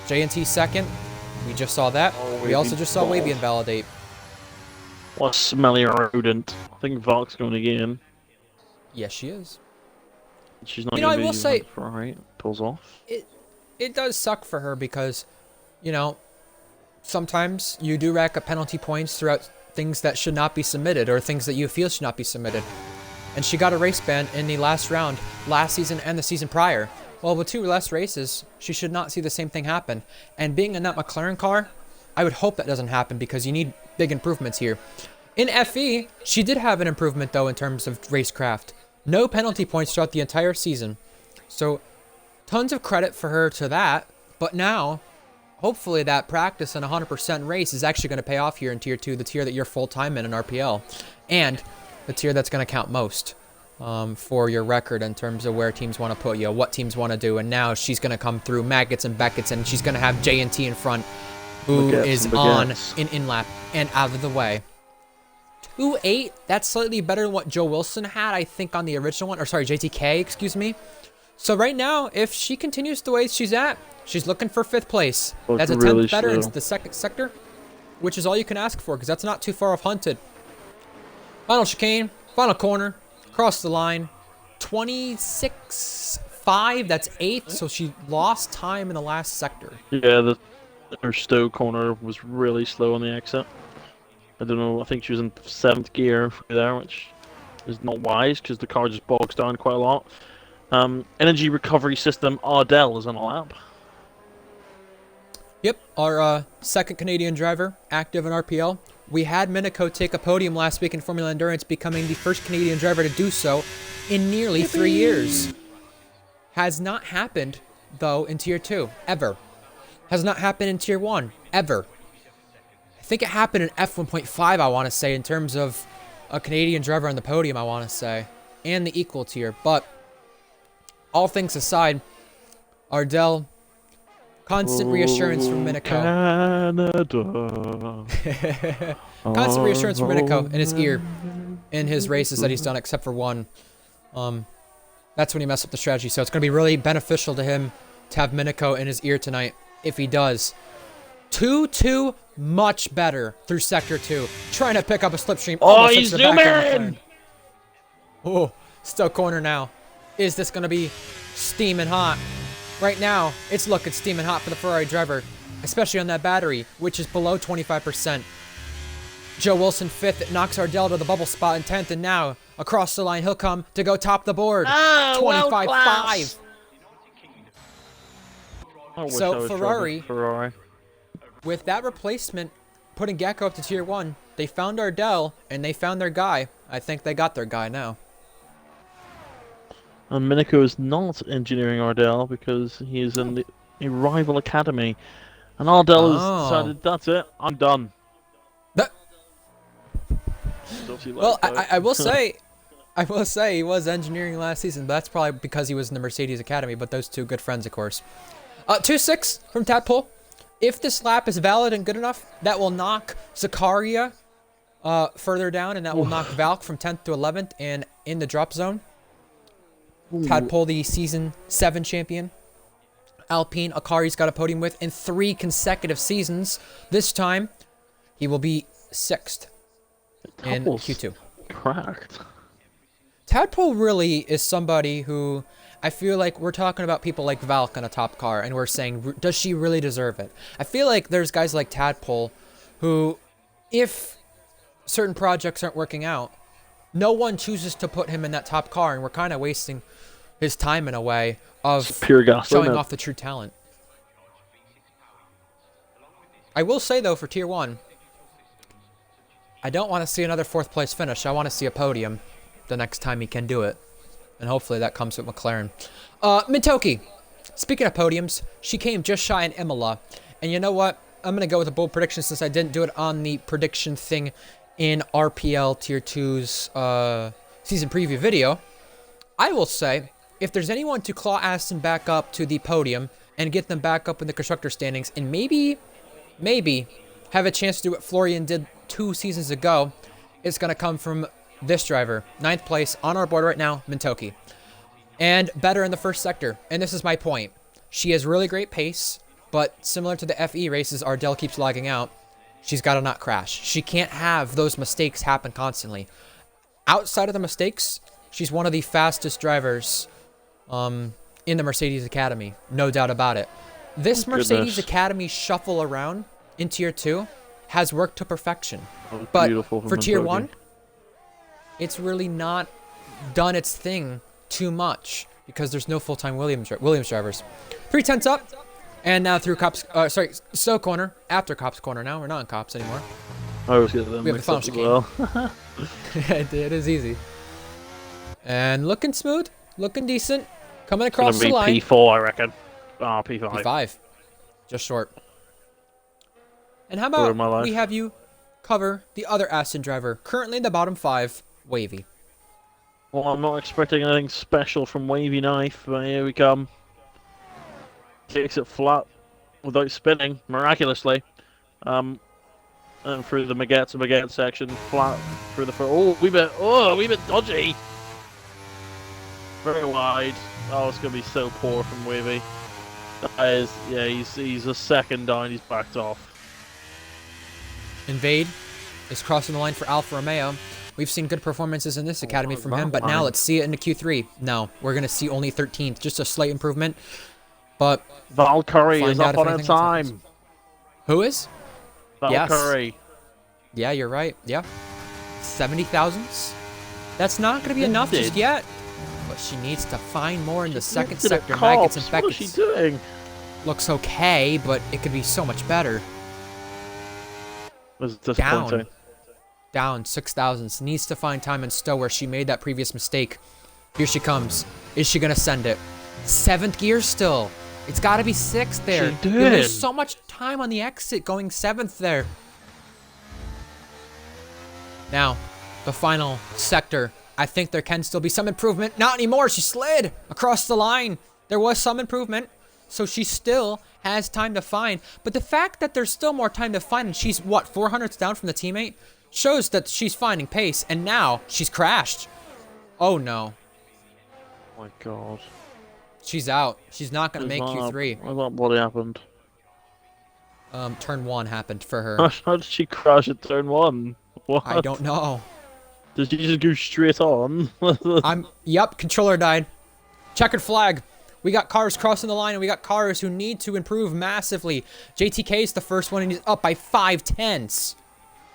JNT 2nd. We just saw that. We also just saw Wavy invalidate. What a smelly rodent. I think Valk's going again. Yes, she is. She's not You know, going I to will be say, right. Pulls off. it does suck for her because, you know, sometimes you do rack up penalty points throughout things that should not be submitted or things that you feel should not be submitted. And she got a race ban in the last round last season and the season prior. Well, with 2 less races, she should not see the same thing happen. And being in that McLaren car, I would hope that doesn't happen because you need big improvements here. In FE, she did have an improvement, though, in terms of racecraft. No penalty points throughout the entire season. So, tons of credit for her to that, But now, hopefully that practice and 100% race is actually going to pay off here in Tier 2, the tier that you're full-time in RPL. And the tier that's going to count most for your record in terms of where teams want to put you, what teams want to do. And now she's going to come through Maggots and Beckett's, and she's going to have J&T in front, who is on in lap and out of the way. 2.8, that's slightly better than what Joe Wilson had, I think, on the original one. Or sorry, JTK, excuse me. So right now, if she continues the way she's at, she's looking for 5th place. That's a 10th better in the second sector, which is all you can ask for, because that's not too far off Hunted. Final chicane, final corner, across the line. 26.5, that's 8th, so she lost time in the last sector. Yeah, her Stowe corner was really slow on the exit. I don't know, I think she was in 7th gear there, which is not wise because the car just bogs down quite a lot. Energy recovery system, Ardell is on a lap. Yep, our second Canadian driver, active in RPL. We had Miniko take a podium last week in Formula Endurance, becoming the first Canadian driver to do so in nearly 3 years. Has not happened, though, in Tier 2, ever. Has not happened in Tier 1, ever. I think it happened in F1.5, I want to say, in terms of a Canadian driver on the podium, I want to say, and the equal tier. But all things aside, Ardell, constant reassurance from Miniko. Constant reassurance from Miniko in his ear in his races that he's done, except for one. That's when he messed up the strategy. So it's going to be really beneficial to him to have Miniko in his ear tonight, if he does. 2-2, much better through Sector 2. Trying to pick up a slipstream. Oh, he's zooming! Oh, still corner now. Is this going to be steaming hot? Right now, it's looking steaming hot for the Ferrari driver, especially on that battery, which is below 25%. Joe Wilson 5th. It knocks Ardell to the bubble spot in 10th, and now across the line he'll come to go top the board. 25.5. So Ferrari, with that replacement, putting Gecko up to Tier 1, they found Ardell, and they found their guy. I think they got their guy now. And Miniko is not engineering Ardell because he is in a rival academy. And Ardell has decided, that's it, I'm done. Well, I will say he was engineering last season, but that's probably because he was in the Mercedes Academy, but those two good friends, of course. 2.6 from Tadpole. If this lap is valid and good enough, that will knock Zakaria further down, and that will knock Valk from 10th to 11th and in the drop zone. Tadpole, the Season 7 champion. Alpine, Akari's got a podium with in 3 consecutive seasons. This time, he will be 6th in Q2. Cracked. Tadpole really is somebody who I feel like we're talking about people like Valk in a top car, and we're saying, does she really deserve it? I feel like there's guys like Tadpole who, if certain projects aren't working out, no one chooses to put him in that top car, and we're kind of wasting his time in a way of pure showing off the true talent. I will say, though, for Tier 1, I don't want to see another 4th place finish. I want to see a podium the next time he can do it. And hopefully that comes with McLaren. Mintoki, speaking of podiums, she came just shy in Imola. And you know what? I'm going to go with a bold prediction since I didn't do it on the prediction thing in RPL Tier 2's season preview video. I will say, if there's anyone to claw Aston back up to the podium and get them back up in the constructor standings and maybe have a chance to do what Florian did 2 seasons ago, it's going to come from this driver. 9th place on our board right now, Mintoki. And better in the first sector. And this is my point. She has really great pace, but similar to the FE races, Ardell keeps lagging out. She's got to not crash. She can't have those mistakes happen constantly. Outside of the mistakes, she's one of the fastest drivers in the Mercedes Academy. No doubt about it. This Mercedes Academy shuffle around in Tier 2 has worked to perfection. But for Tier 1, it's really not done its thing too much because there's no full-time Williams drivers. 3/10 up, and now through Stowe corner, after Cops corner now. We're not in Cops anymore. I always get them we have the final chicane. Well. It is easy. And looking smooth, looking decent, coming across the line. P4, I reckon. Oh, P5. P5. Just short. And how Story of my about we life. have you cover the other Aston driver, currently in the bottom 5, Wavy. Well, I'm not expecting anything special from Wavy Knife, but here we come. Takes it flat without spinning, miraculously. And through the Maget to Maget section, flat through the front. Oh, wee bit dodgy. Very wide. Oh, it's gonna be so poor from Wavy. That is, yeah, he's a second down. He's backed off. Invade is crossing the line for Alfa Romeo. We've seen good performances in this academy from him, but now line. let's see it into Q3. No, we're going to see only 13th, just a slight improvement. But Valkyrie find is out up if on anything else happens. time. Who is? Yes. Valkyrie. Yeah, you're right. Yeah. 70 thousandths. That's not going to be enough just Did. yet. But she needs to find more in the second Lifted a sector. Maggots cops. and What is she Beckett's doing? looks okay, but it could be so much better. This is disappointing. Down 6 thousandths. Needs to find time and stow where she made that previous mistake. Here she comes. Is she going to send it? 7th gear still. It's got to be 6th there. She You lose did. so much time on the exit going 7th there. Now, the final sector. I think there can still be some improvement. Not anymore. She slid across the line. There was some improvement. So she still has time to find. But the fact that there's still more time to find, and she's, what, 400ths down from the teammate, shows that she's finding pace. And now she's crashed. Oh, no. Oh my god. She's out. She's not going to make Q3. I thought what happened. Turn 1 happened for her. How did she crash at turn 1? What? I don't know. Did she just go straight on? Yep, controller died. Checkered flag. We got cars crossing the line, and we got cars who need to improve massively. JTK is the first one, and he's up by 5/10.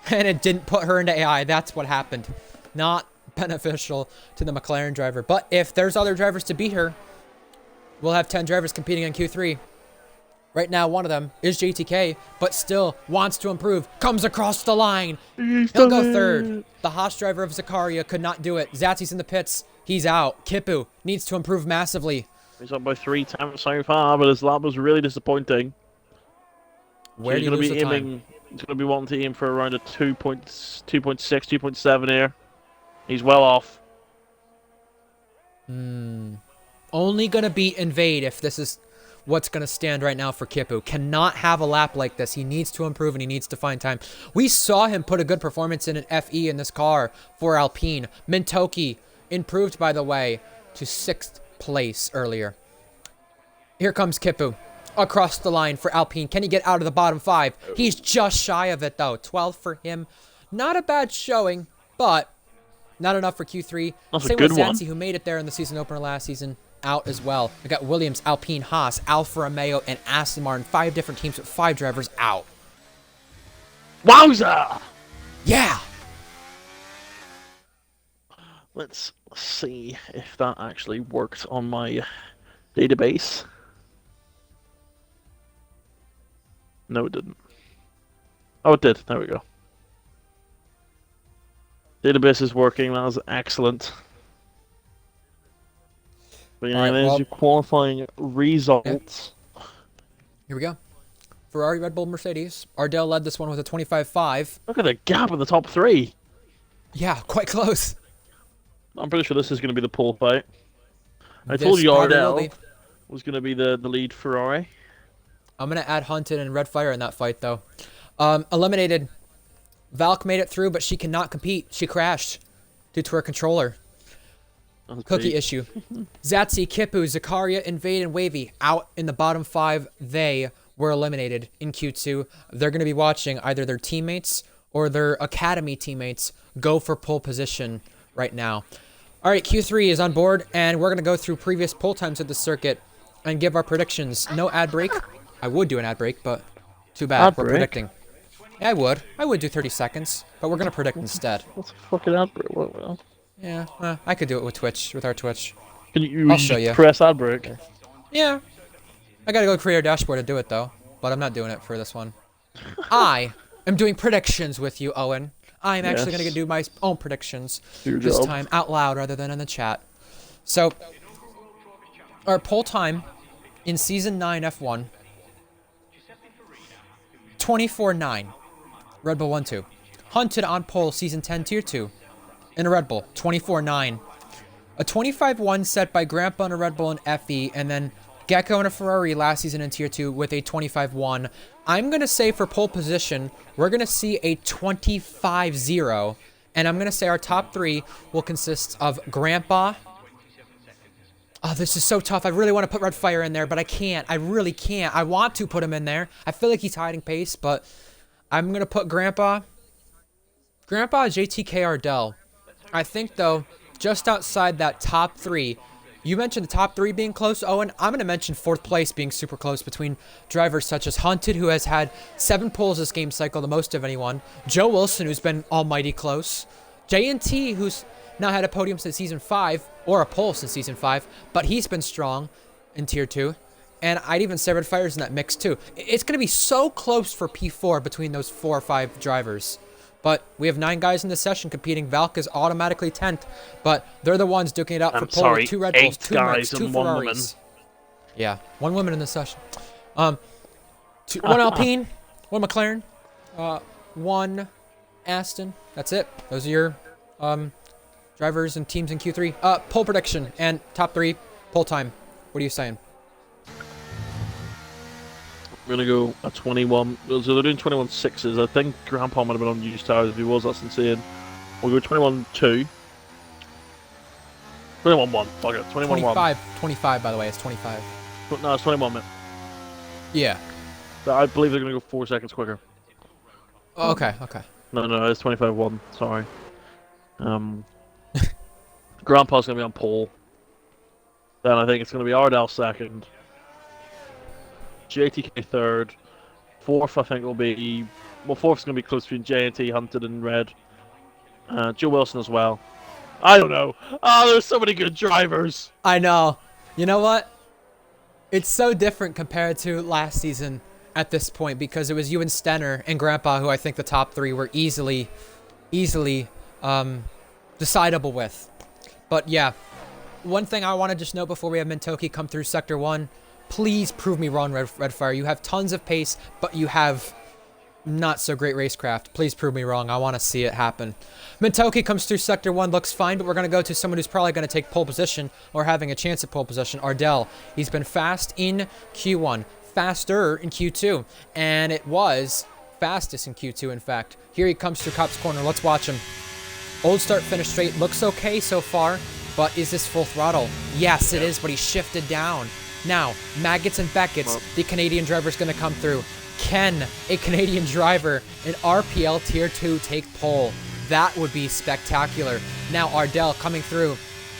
And it didn't put her into AI. That's what happened. Not beneficial to the McLaren driver. But if there's other drivers to beat her, we'll have 10 drivers competing in Q3. Right now, one of them is JTK, but still wants to improve. Comes across the line. He'll go 3rd. The Haas driver of Zakaria could not do it. Zatsy's in the pits. He's out. Kipu needs to improve massively. He's up by 3 times so far, but his lap was really disappointing. Where do He's you going lose to the be time? aiming. He's going to be wanting to aim for around a 2.6, 2.7 here. He's well off. Only going to beat Invade if this is what's going to stand right now for Kipu. Cannot have a lap like this. He needs to improve and he needs to find time. We saw him put a good performance in an FE in this car for Alpine. Mintoki improved, by the way, to 6th place earlier. Here comes Kipu across the line for Alpine. Can he get out of the bottom 5? He's just shy of it, though. 12 for him. Not a bad showing, but not enough for Q3. That's a Same good with one. Zanzi, who made it there in the season opener last season, out as well. We got Williams, Alpine, Haas, Alfa Romeo, and Aston Martin. 5 different teams with 5 drivers out. Wowza! Yeah! Let's see if that actually worked on my database. No, it didn't. Oh, it did. There we go. Database is working. That was excellent. But yeah, Alright, there's well- your qualifying results. Here we go. Ferrari, Red Bull, Mercedes. Ardell led this one with a 25.5. Look at the gap in the top 3. Yeah, quite close. I'm pretty sure this is going to be the pole fight. I This told you probably will Ardell be. was going to be the lead Ferrari. I'm going to add Hunted and Red Fire in that fight, though. Eliminated. Valk made it through, but she cannot compete. She crashed due to her controller. That's Cookie big. issue. Zatsi, Kipu, Zakaria, Invade, and Wavy out in the bottom 5. They were eliminated in Q2. They're going to be watching either their teammates or their academy teammates go for pole position right now. All right, Q3 is on board, and we're going to go through previous pole times at the circuit and give our predictions. No ad break. I would do an ad break, but too bad. Ad We're break? predicting. Yeah, I would. I would do 30 seconds, but we're going to predict instead. What's a fucking ad break? What? Yeah, I could do it with Twitch, with our Twitch. Can you I'll show just you. press ad break? Yeah. I gotta go create our dashboard to do it, though. But I'm not doing it for this one. I am doing predictions with you, Owen. I'm actually gonna Yes. do my own predictions. Do your This job. time out loud rather than in the chat. So, our poll time in Season 9 F1 24-9. Red Bull 1-2. Hunted on pole, season 10, tier 2. In a Red Bull, 24-9. A 25-1 set by Grandpa in a Red Bull and FE, and then Gecko in a Ferrari last season in tier 2 with a 25-1. I'm going to say for pole position, we're going to see a 25-0. And I'm going to say our top 3 will consist of Grandpa. Oh, this is so tough. I really want to put Red Fire in there, but I can't. I really can't. I want to put him in there. I feel like he's hiding pace, but I'm going to put Grandpa. Grandpa, JTK, Ardell. I think, though, just outside that top 3, you mentioned the top 3 being close, Owen. I'm going to mention 4th place being super close between drivers such as Hunted, who has had 7 poles this game cycle, the most of anyone. Joe Wilson, who's been almighty close. J&T, who's now had a podium since season 5, or a pole since season 5, but he's been strong in tier 2. And I'd even say Red Fire's in that mix too. It's going to be so close for P4 between those 4 or 5 drivers. But we have 9 guys in this session competing. Valk is automatically 10th, but they're the ones duking it out for pole with 2 Red Bulls, 2 Mercs, 2 Ferraris. Yeah, 1 woman in this session. 1 Alpine, 1 McLaren, 1 Aston. That's it. Those are your drivers and teams in Q3. Pole prediction and top 3 pole time. What are you saying? We're going to go a 21. So they're doing 21.6s. I think Grandpa might have been on used tires. If he was, that's insane. We'll go 21.2. 21.1. Fuck it. 21.1. 25, by the way. It's 25. No, it's 21, man. Yeah. I believe they're going to go 4 seconds quicker. Oh, okay. No, it's 25.1. Sorry. Grandpa's going to be on pole. Then I think it's going to be Ardell second. JTK third. 4th, I think, will be... Well, 4th's going to be close between JT, Hunted, and Red. Joe Wilson as well. I don't know. Oh, there's so many good drivers. I know. You know what? It's so different compared to last season at this point because it was you and Stenner and Grandpa who I think the top 3 were easily decidable with. But yeah, one thing I want to just note before we have Mintoki come through Sector 1, please prove me wrong, Red Fire. You have tons of pace, but you have not so great racecraft. Please prove me wrong. I want to see it happen. Mintoki comes through Sector 1, looks fine, but we're going to go to someone who's probably going to take pole position or having a chance at pole position, Ardell. He's been fast in Q1, faster in Q2, and it was fastest in Q2, in fact. Here he comes through Cop's Corner. Let's watch him. Old start, finish straight. Looks okay so far, but is this full throttle? Yes, it is, but he shifted down. Now, Maggots and Beckett's, the Canadian driver's going to come through. Can a Canadian driver in RPL Tier 2 take pole? That would be spectacular. Now, Ardell coming through,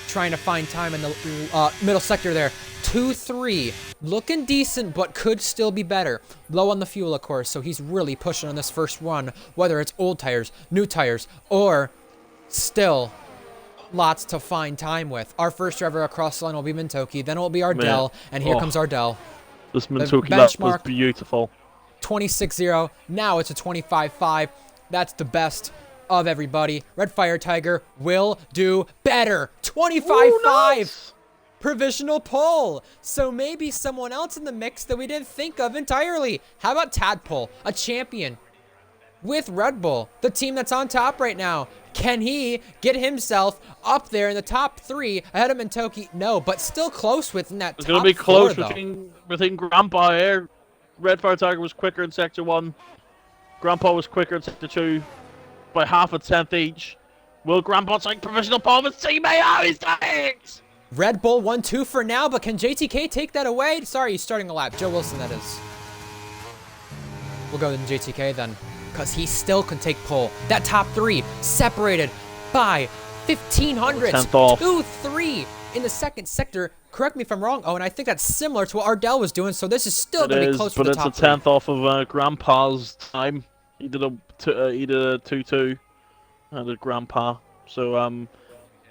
trying to find time in the middle sector there. 2-3. Looking decent, but could still be better. Low on the fuel, of course, so he's really pushing on this first run, whether it's old tires, new tires, or still lots to find time with. Our first driver across the line will be Mintoki, then it will be Ardell, and here comes Ardell. This Mintoki lap was beautiful. 26-0. Now it's a 25-5. That's the best of everybody. Red Fire Tiger will do better. 25-5. Nice. Provisional pole. So maybe someone else in the mix that we didn't think of entirely. How about Tadpole, a champion with Red Bull, the team that's on top right now? Can he get himself up there in the top 3 ahead of Mintoki? No, but still close within that top 4, It's going to be close between Grandpa here. Red Fire Tiger was quicker in Sector 1. Grandpa was quicker in Sector 2 by half a tenth each. Will Grandpa take provisional pole with teammate? Oh, he's got it! Red Bull 1-2 for now, but can JTK take that away? Sorry, he's starting a lap. Joe Wilson, that is. We'll go to JTK then, because he still can take pole. That top 3 separated by 1,500. 2-3 in the second sector. Correct me if I'm wrong. Oh, and I think that's similar to what Ardell was doing, so this is still going to be close to the top 3. But it's a tenth off of Grandpa's time. He did a 2-2 and a Grandpa. So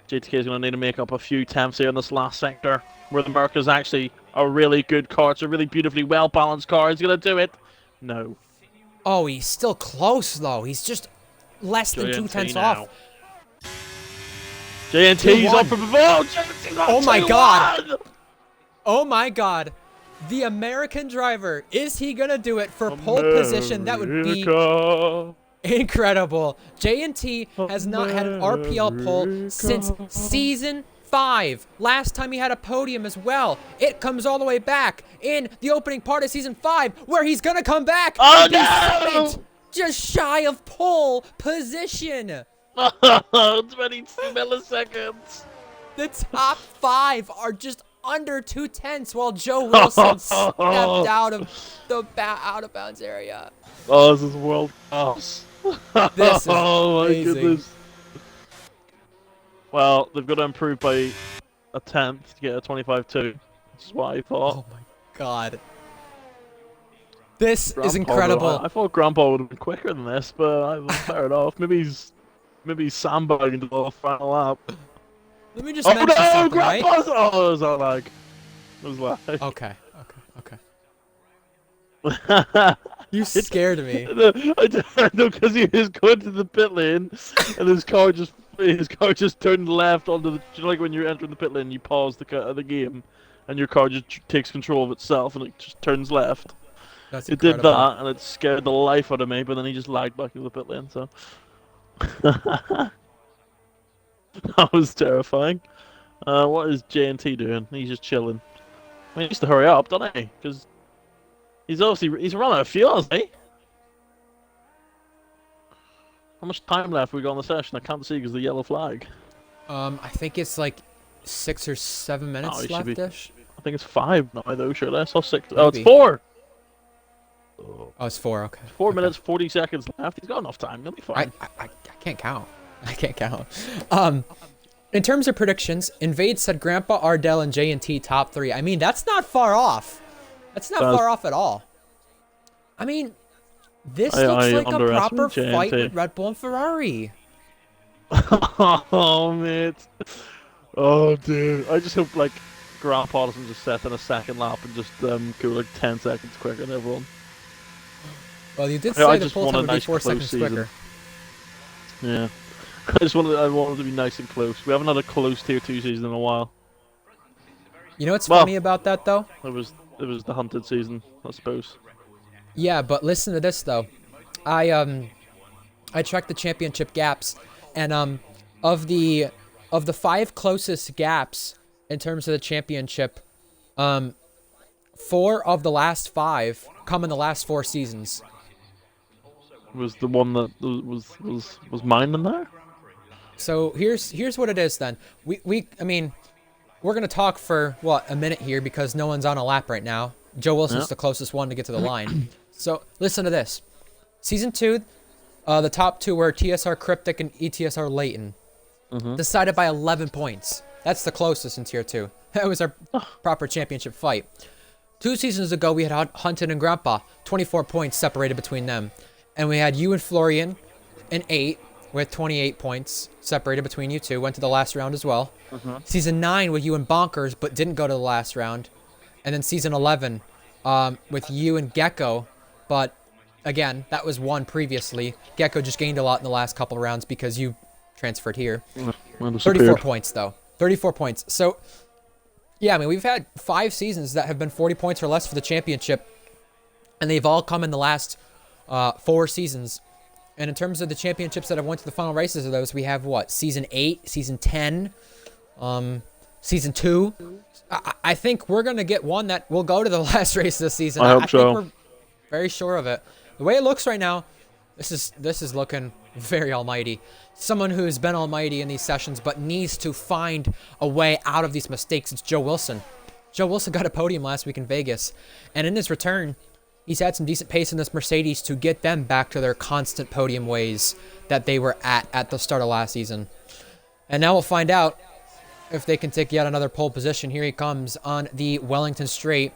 JTK is going to need to make up a few tenths here in this last sector, where the Merc is actually a really good car. It's a really beautifully well-balanced car. He's going to do it. No. Oh, he's still close, though. He's just less than 2 tenths off. JNT's up for the vote. Oh my god. Oh my god. the American driver. Is he going to do it for pole position? That would be America. incredible. J&T has not had an RPL pole since season 5. Last time he had a podium as well. It comes all the way back in the opening part of season 5, where he's gonna come back Oh, and be no! second, just shy of pole position. 22 milliseconds. The top 5 are just under 2/10, while Joe Wilson stepped out of bounds area. Oh, this is world class. This is oh my amazing. goodness. Well, they've got to improve by a tenth to get a 25-2. That's what I thought. Oh my god. This is Grandpa, incredible. I thought Grandpa would have been quicker than this, but fair enough. Maybe he's sandbagging to the final lap. Let me just Oh mention no, something, right? Grandpa's! Oh, it was that lag. It was lag. Okay. You scared me. No, because he was going to the pit lane, and his car just turned left onto the. You know, like when you're entering the pit lane, you pause the game, and your car just takes control of itself, and it just turns left. That's It incredible. did that, and it scared the life out of me. But then he just lagged back into the pit lane, so that was terrifying. What is J&T doing? He's just chilling. I mean, he needs to hurry up, doesn't he? Because he's run out of fuel, hasn't he? How much time left we got on the session? I can't see because of the yellow flag. I think it's like 6 or 7 minutes he should be- left-ish. I think it's 5 now, though. Sure, I saw 6. Oh, it's Maybe. 4. Oh, it's 4. Okay. 4 Okay. minutes 40 seconds left. He's got enough time. He'll be fine. I can't count. I can't count. In terms of predictions, Invade said Grandpa, Ardell, and J&T top 3. I mean, that's not far off. That's not far off at all. I mean, this looks I like a proper underestimate fight J&T. with Red Bull and Ferrari. Oh, mate. Oh, dude. I just hope, like, Grandpa doesn't just set in a second lap and just go, like, 10 seconds quicker than everyone. Well, you did Yeah, I say the just pole want a time would be nice 4 close seconds season. quicker. Yeah. I wanted to be nice and close. We haven't had a close tier 2 season in a while. You know what's Well- funny about that, though? It was the hunted season, I suppose. Yeah, but listen to this though. I checked the championship gaps, and of the 5 closest gaps in terms of the championship, 4 of the last 5 come in the last 4 seasons. Was the one that was mine in there? So here's what it is then. I mean, we're gonna talk for a minute here because no one's on a lap right now. Joe Wilson's Yeah. the closest one to get to the line. So listen to this. Season 2, the top 2 were TSR Cryptic and ETSR Layton. Decided by 11 points. That's the closest in Tier 2. That was our proper championship fight. 2 seasons ago, we had Hunted and Grandpa. 24 points separated between them. And we had you and Florian in 8 with 28 points separated between you two. Went to the last round as well. Season 9 with you and Bonkers, but didn't go to the last round. And then Season 11 with you and Gecko, but again, that was one previously. Gecko just gained a lot in the last couple of rounds because you transferred here. 34 points, though. 34 points. So, yeah, I mean, we've had 5 seasons that have been 40 points or less for the championship, and they've all come in the last 4 seasons. And in terms of the championships that have went to the final races of those, we have Season 8, Season 10, Season 2. I think we're going to get one that will go to the last race this season. I hope think so. we're very sure of it. The way it looks right now, this is looking very almighty. Someone who's been almighty in these sessions but needs to find a way out of these mistakes. It's Joe Wilson. Joe Wilson got a podium last week in Vegas, and in his return, he's had some decent pace in this Mercedes to get them back to their constant podium ways that they were at the start of last season. And now we'll find out if they can take yet another pole position. Here he comes on the Wellington Straight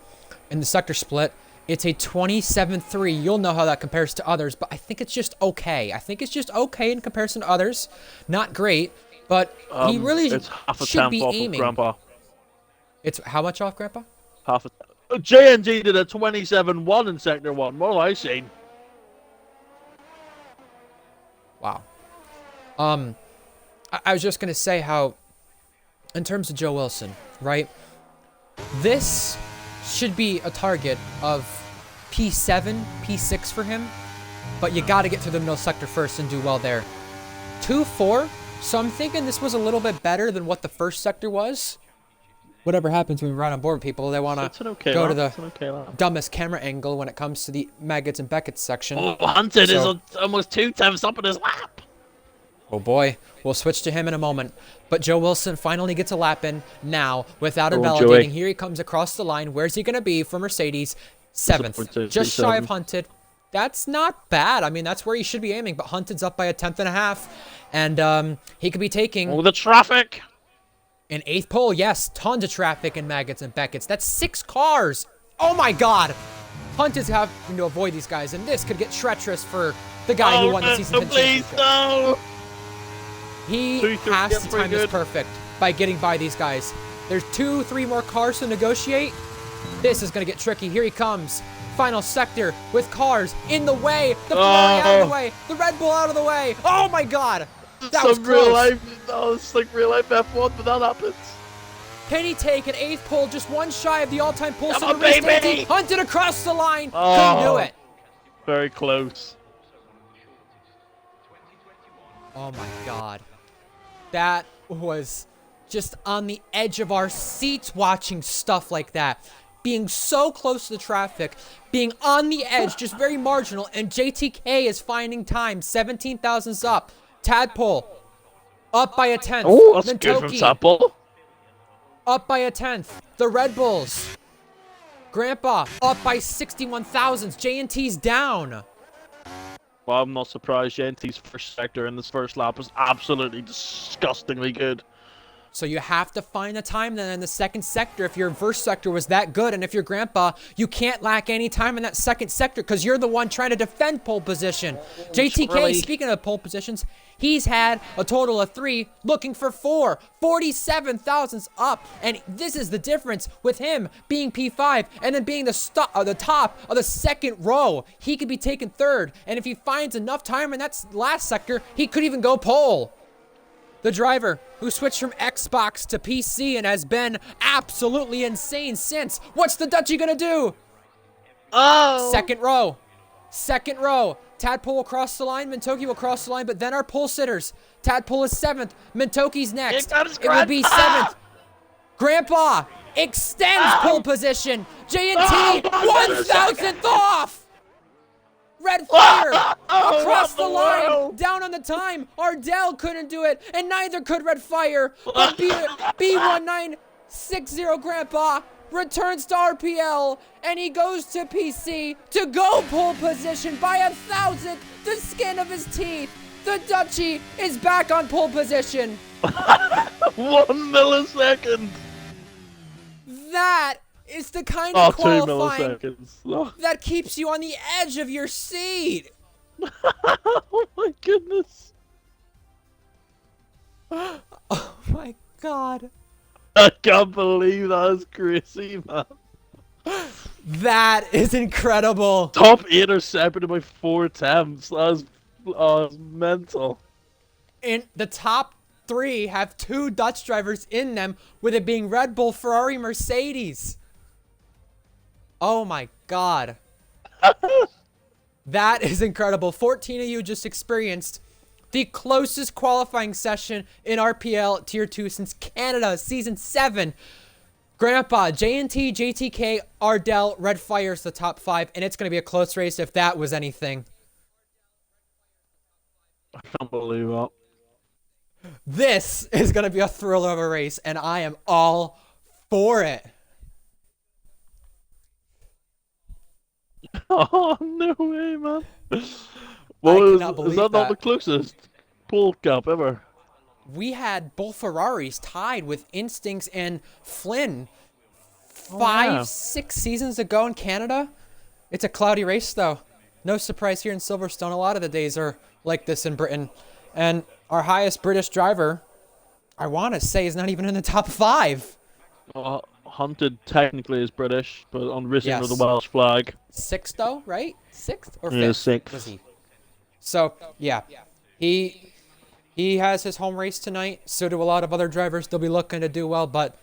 in the sector split. It's a 27-3. You'll know how that compares to others, but I think it's just okay. I think it's just okay in comparison to others. Not great, but he really it's half a should tenth be off of aiming. Grandpa. It's how much off, Grandpa? Half a. J&G did a 27-1 in Sector 1. What have I seen? Wow. I was just going to say how, in terms of Joe Wilson, right? This should be a target of P7, P6 for him, but you got to get through the middle sector first and do well there. 2-4, so I'm thinking this was a little bit better than what the first sector was. Whatever happens when we ride on board, people, they want to go to the dumbest camera angle when it comes to the Maggots and Beckett's section. Oh, Hunted is almost 2 times up in his lap. Oh boy, we'll switch to him in a moment. But Joe Wilson finally gets a lap in now without invalidating. Joey. Here he comes across the line. Where's he going to be for Mercedes? 7th, just shy of Hunted. That's not bad. I mean, that's where he should be aiming, but Hunted's up by a 10.5. And he could be taking... Oh, the traffic! In 8th pole, yes, tons of traffic in Maggots and Beckett's. That's 6 cars. Oh my God. Hunt is having to avoid these guys, and this could get treacherous for the guy who won the season 10 championship. No! He has to time this perfect by getting by these guys. There's 2-3 more cars to negotiate. This is going to get tricky. Here he comes. Final sector with cars in the way. The Ferrari out of the way. The Red Bull out of the way. Oh my God. That was close. Real life, it's like real life F1, but that happens. Can he take an 8th pole, just one shy of the all-time pole? Come on, baby! Hunted across the line. Couldn't do it. Very close. Oh my God. That was just on the edge of our seats watching stuff like that. Being so close to the traffic, being on the edge, just very marginal, and JTK is finding time. 17 thousandths up. Tadpole up by a 10th. Oh, that's good from Tadpole. Up by a 10th. The Red Bulls. Grandpa up by 61 thousandths. J&T's down. Well, I'm not surprised. JNT's first sector in this first lap was absolutely disgustingly good. So you have to find the time then in the second sector if your first sector was that good. And if you're Grandpa, you can't lack any time in that second sector because you're the one trying to defend pole position. JTK, speaking of pole positions, he's had a total of 3, looking for 4. 47 thousandths up. And this is the difference with him being P5 and then being the top of the second row. He could be taken 3rd. And if he finds enough time in that last sector, he could even go pole. The driver who switched from Xbox to PC and has been absolutely insane since. What's the Dutchie gonna do? Oh! Second row. Second row. Tadpole will cross the line. Mintoki will cross the line, but then our pole sitters. Tadpole is 7th. Mintoki's next. It will be 7th. Grandpa extends pole position. J&T 1,000th off. Red fire across the line, down on the time. Ardell couldn't do it, and neither could Red Fire. But B1960 Grandpa returns to RPL, and he goes to PC to go pole position by 1,000th, the skin of his teeth. The Dutchie is back on pole position. 1 millisecond. That is the kind of qualifying 2 milliseconds. that keeps you on the edge of your seat. Oh my goodness. Oh my God. I can't believe that is crazy, man. That is incredible. Top 8 are separated by 4 attempts. That's mental. And the top 3 have 2 Dutch drivers in them, with it being Red Bull, Ferrari, Mercedes. Oh my God. That is incredible. 14 of you just experienced the closest qualifying session in RPL Tier 2 since Canada Season 7. Grandpa, J&T, JTK, Ardell, Red Fire's the top 5, and it's going to be a close race if that was anything. I can't believe that. This is going to be a thriller of a race, and I am all for it. Oh, no way, man. Is that not the closest pole gap ever? We had both Ferraris tied with Instincts and Flynn 6 seasons ago in Canada. It's a cloudy race, though. No surprise here in Silverstone. A lot of the days are like this in Britain. And our highest British driver, I want to say, is not even in the top 5. Hunted technically is British, but on racing with the Welsh flag. 6th, though, right? 6th or 5th? Yeah, 6th. Was he? So, yeah. He has his home race tonight. So do a lot of other drivers. They'll be looking to do well, but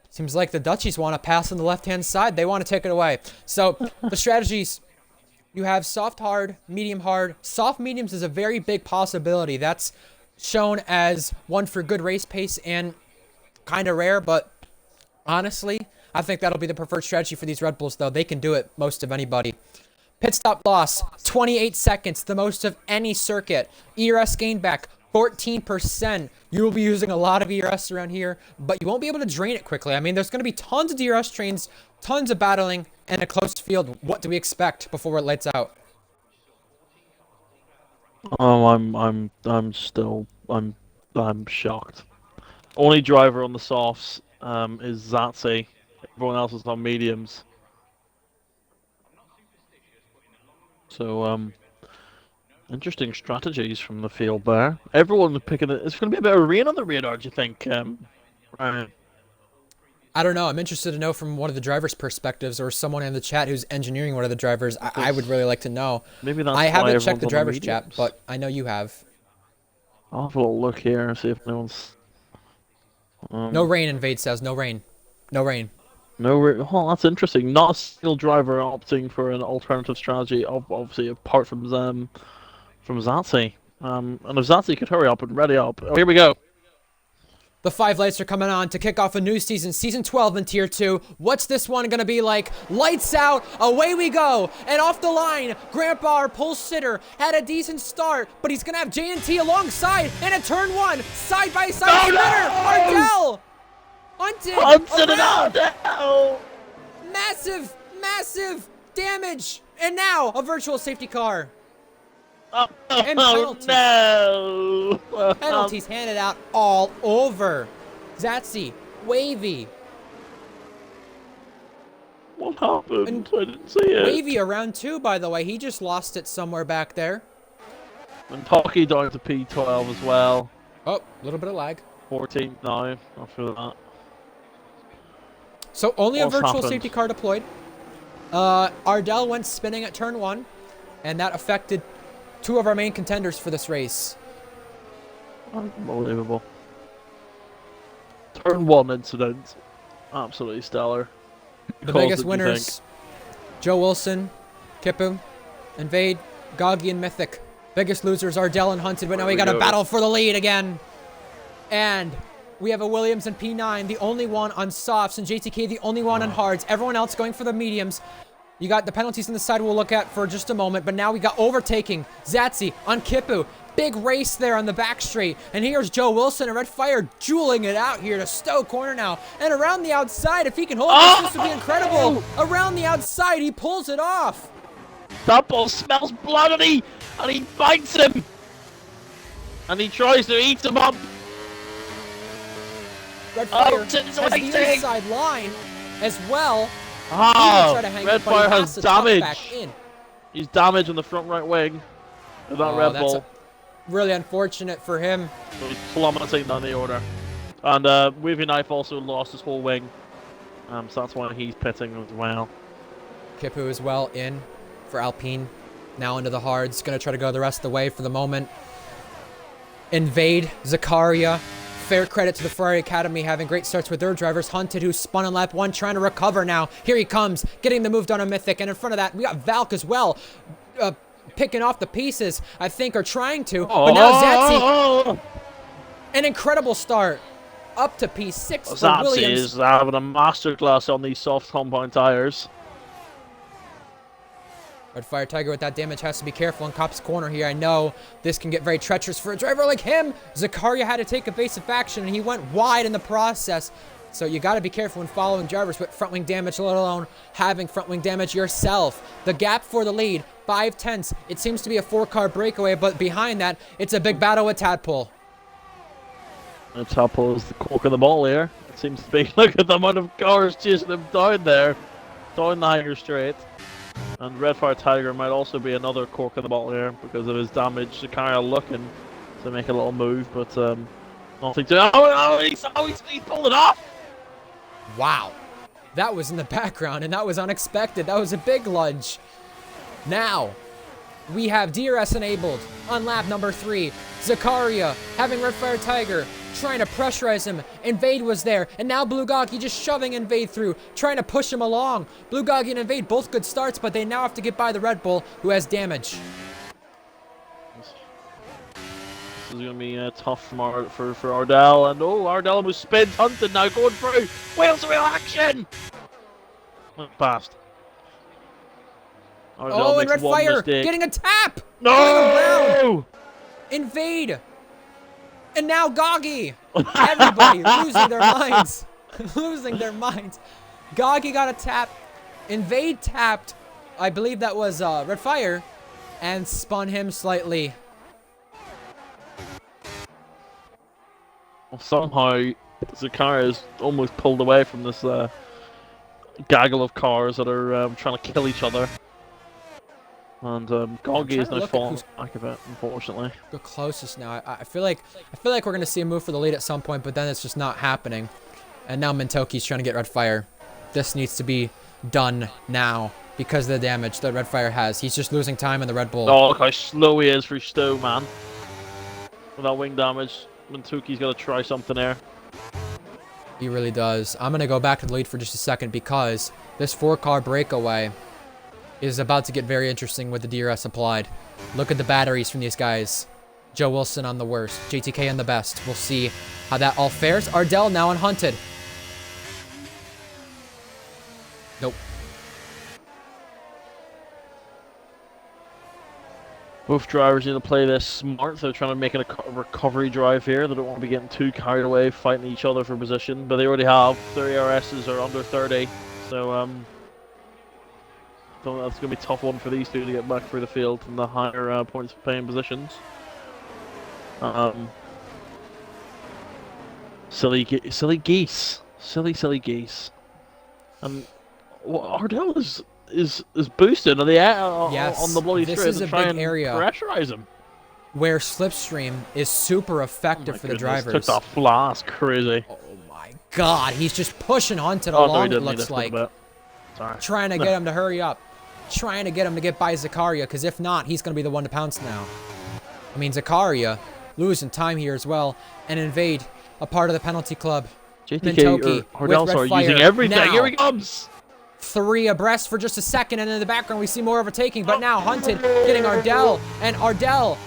Seems like the Dutchies want to pass on the left-hand side. They want to take it away. So the strategies, you have soft, hard, medium, hard. Soft mediums is a very big possibility. That's shown as one for good race pace and kind of rare, but honestly, I think that'll be the preferred strategy for these Red Bulls, though. They can do it most of anybody. Pit stop loss, 28 seconds, the most of any circuit. ERS gain back, 14%. You will be using a lot of ERS around here, but you won't be able to drain it quickly. I mean, there's going to be tons of DRS trains, tons of battling, and a close field. What do we expect before it lights out? Oh, I'm shocked. Only driver on the softs is Zatsy. Everyone else is on mediums. So, interesting strategies from the field there. Everyone's picking it. It's going to be a bit of rain on the radar, do you think, Ryan? I don't know. I'm interested to know from one of the drivers' perspectives or someone in the chat who's engineering one of the drivers. I would really like to know. Maybe that's I why haven't checked everyone's the on drivers' mediums. chat, but I know you have. I'll have a little look here and see if anyone's... No rain, Invade says. No rain. No rain. Oh, that's interesting. Not a single driver opting for an alternative strategy, obviously, apart from Zatsy. And if Zatsy could hurry up and ready up. Oh, here we go. The 5 lights are coming on to kick off a new season, Season 12 in Tier 2. What's this one going to be like? Lights out, away we go, and off the line, Grandpa, our pole sitter, had a decent start, but he's going to have J&T alongside, and at turn 1, side-by-side spinner, Ardell! Hunted around. No! Massive, massive damage, and now a virtual safety car. Oh, And penalties. no! Penalties handed out all over. Zatsy, Wavy, What happened? And I didn't see it. Wavy around 2, by the way. He just lost it somewhere back there. And Pocky down to P12 as well. Oh, a little bit of lag. 14th now after that. So only a What's virtual happened? safety car deployed. Ardell went spinning at turn 1, and that affected 2 of our main contenders for this race. Unbelievable. Turn 1 incident. Absolutely stellar. The Calls biggest it, you winners, Joe Wilson, Kipu, Invade, Goggy, and Mythic. Biggest losers, Ardell and Hunted, but now we got a battle for the lead again. And we have a Williams and P9, the only one on softs, and JTK, the only one on hards. Everyone else going for the mediums. You got the penalties on the side we'll look at for just a moment, but now we got overtaking Zatsy on Kipu. Big race there on the back straight. And here's Joe Wilson and Red Fire dueling it out here to Stowe corner now. And around the outside, if he can hold this would be incredible. Around the outside, he pulls it off. That ball smells blood and he bites him. And he tries to eat him up. Red Fire it's has the waiting. inside line as well. Oh, Red Red Fire has damage. damage. He's damaged on the front right wing of that Red That's Bull. really unfortunate for him. So he's plummeting down the order. And Wavy Knife also lost his whole wing. So that's why he's pitting as well. Kipu as well in for Alpine. Now into the hards. Going to try to go the rest of the way for the moment. Invade, Zakaria. Fair credit to the Ferrari Academy having great starts with their drivers. Hunted, who spun in lap 1, trying to recover now. Here he comes, getting the move done on Mythic. And in front of that, we got Valk as well. Picking off the pieces, I think, are trying to. But now Zatsy, an incredible start. Up to P6 for Zatsy Williams. is having a masterclass on these soft compound tires. Red Fire Tiger with that damage has to be careful in Cop's corner here. I know this can get very treacherous for a driver like him. Zakaria had to take evasive action, and he went wide in the process. So you got to be careful when following drivers with front wing damage, let alone having front wing damage yourself. The gap for the lead, 5/10. It seems to be a 4-car breakaway, but behind that, it's a big battle with Tadpole. And Tadpole is the cork of the ball here. It seems to be. Look at the amount of cars chasing him down there. Down the hanger straight. And Red Fire Tiger might also be another cork in the bottle here because of his damage. Zakaria looking to make a little move, but nothing to. He's pulled it off! Wow. That was in the background, and that was unexpected. That was a big lunge. Now, we have DRS enabled on lap number 3. Zakaria having Red Fire Tiger trying to pressurize him. Invade was there, and now Blugagi just shoving Invade through, trying to push him along. Blugagi and Invade both good starts, but they now have to get by the Red Bull, who has damage. This is going to be tough for Ardell, and Ardell almost spins. Hunted now going through. Wheels to wheel action! Went past. Ardell And makes Red one Fire mistake. getting a tap! No! Invade! And now Goggy! Everybody losing their minds. Losing their minds. Goggy got a tap. Invade tapped. I believe that was Red Fire. And spun him slightly. Well, somehow, Zakaria is almost pulled away from this gaggle of cars that are trying to kill each other. And Goggy is now falling back of it, unfortunately. The closest now. I feel like we're gonna see a move for the lead at some point, but then it's just not happening. And now Mintoki's trying to get Red Fire. This needs to be done now because of the damage that Red Fire has. He's just losing time in the Red Bull. Oh, look how slow he is for Stowe, man. Without wing damage, Mintoki's got to try something there. He really does. I'm gonna go back to the lead for just a second because this 4-car breakaway is about to get very interesting with the DRS applied. Look at the batteries from these guys. Joe Wilson on the worst, JTK on the best. We'll see how that all fares. Ardell now unhunted. Nope. Both drivers need to play this smart. They're trying to make it a recovery drive here. They don't want to be getting too carried away fighting each other for position, but they already have. Their ARSs are under 30, so so that's going to be a tough one for these two to get back through the field in the higher points paying positions. Silly geese. Silly geese. And Ardell is boosted on the on the bloody this straight is to a try big and area pressurize him. where Slipstream is super effective for the drivers. Took that flask, crazy. Oh my god, he's just pushing Hunted Oh, along, no, he it didn't. looks like. Sorry. Trying to get him to hurry up. Trying to get him to get by Zakaria, because if not, he's going to be the one to pounce now. I mean, Zakaria losing time here as well. And Invade, a part of the penalty club. JTK or Ardell are using everything. Now, Here he comes! 3 abreast for just a second, and in the background we see more overtaking. But now Hunted getting Ardell, and Ardell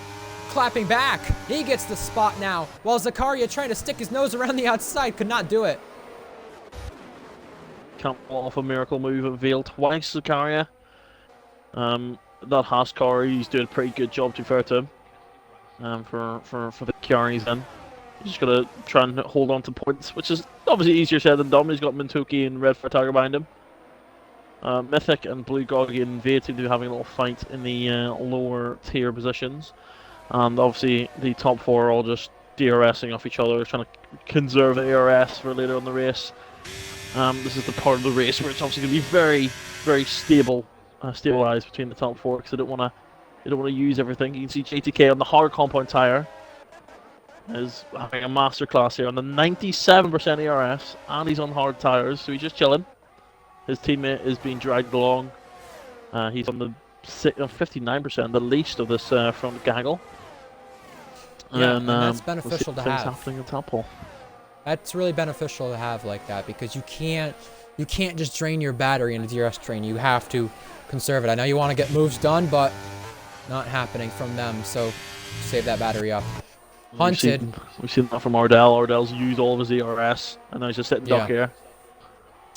clapping back. He gets the spot now, while Zakaria trying to stick his nose around the outside could not do it. Can't pull off a miracle move at Vale twice, Zakaria. That Haas car, he's doing a pretty good job, to be fair to him. For the car he's in. He's just got to try and hold on to points, which is obviously easier said than done. He's got Mintoki and Red Fire Tiger behind him. Mythic and Blue Goggy and Vade seem to be having a little fight in the lower tier positions. And obviously the top 4 are all just DRSing off each other, trying to conserve the ARS for later in the race. This is the part of the race where it's obviously going to be very, very stabilized between the top 4 because they don't want to use everything. You can see JTK on the hard compound tire is having a masterclass here on the 97% ARS, and he's on hard tires, so he's just chilling. His teammate is being dragged along. He's on the 59%, the least of this front gaggle. Yeah, and that's beneficial to have. Happening in top hole. That's really beneficial to have like that, because you can't just drain your battery in a DRS train. You have to conserve it. I know you want to get moves done, but not happening from them. So save that battery up. Hunted. We've seen that from Ardell. Ardell's used all of his ERS, and now he's just sitting duck here.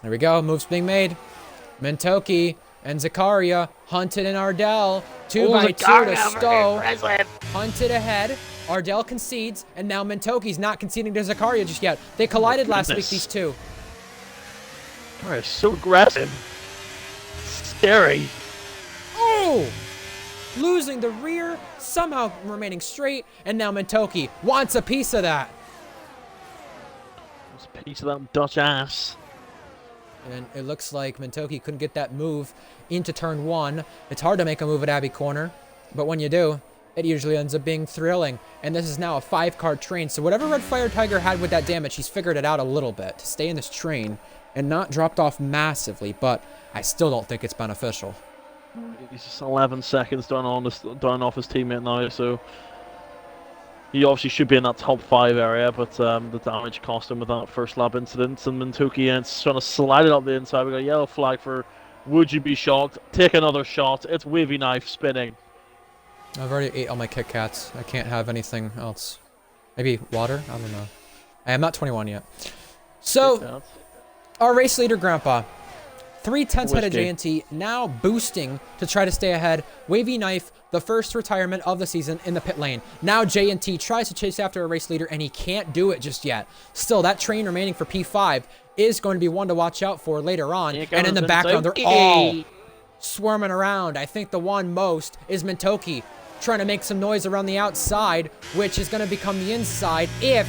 There we go. Moves being made. Mintoki and Zakaria. Hunted and Ardell. 2 by 2 to Stowe. Hunted ahead. Ardell concedes, and now Mintoki's not conceding to Zakaria just yet. They collided last week, these two. Alright, so aggressive. Scary. Oh! Losing the rear, somehow remaining straight, and now Mintoki wants a piece of that. Wants a piece of that Dutch ass. And it looks like Mintoki couldn't get that move into turn 1. It's hard to make a move at Abbey Corner, but when you do, it usually ends up being thrilling. And this is now a 5-car train, so whatever Red Fire Tiger had with that damage, he's figured it out a little bit to stay in this train and not dropped off massively, but I still don't think it's beneficial. He's just 11 seconds down off his teammate now, so He obviously should be in that top 5 area, but the damage cost him with that first lap incident. And Mintuki is trying to slide it up the inside. We got a yellow flag for Would You Be Shocked? Take another shot. It's Wavy Knife spinning. I've already ate all my Kit Kats. I can't have anything else. Maybe water? I don't know. I am not 21 yet. So, our race leader, Grandpa. 3/10 ahead of J&T, now boosting to try to stay ahead. Wavy Knife, the first retirement of the season in the pit lane. Now J&T tries to chase after a race leader, and he can't do it just yet. Still, that train remaining for P5 is going to be one to watch out for later on. And in the background, they're all swarming around. I think the one most is Mintoki, trying to make some noise around the outside, which is going to become the inside if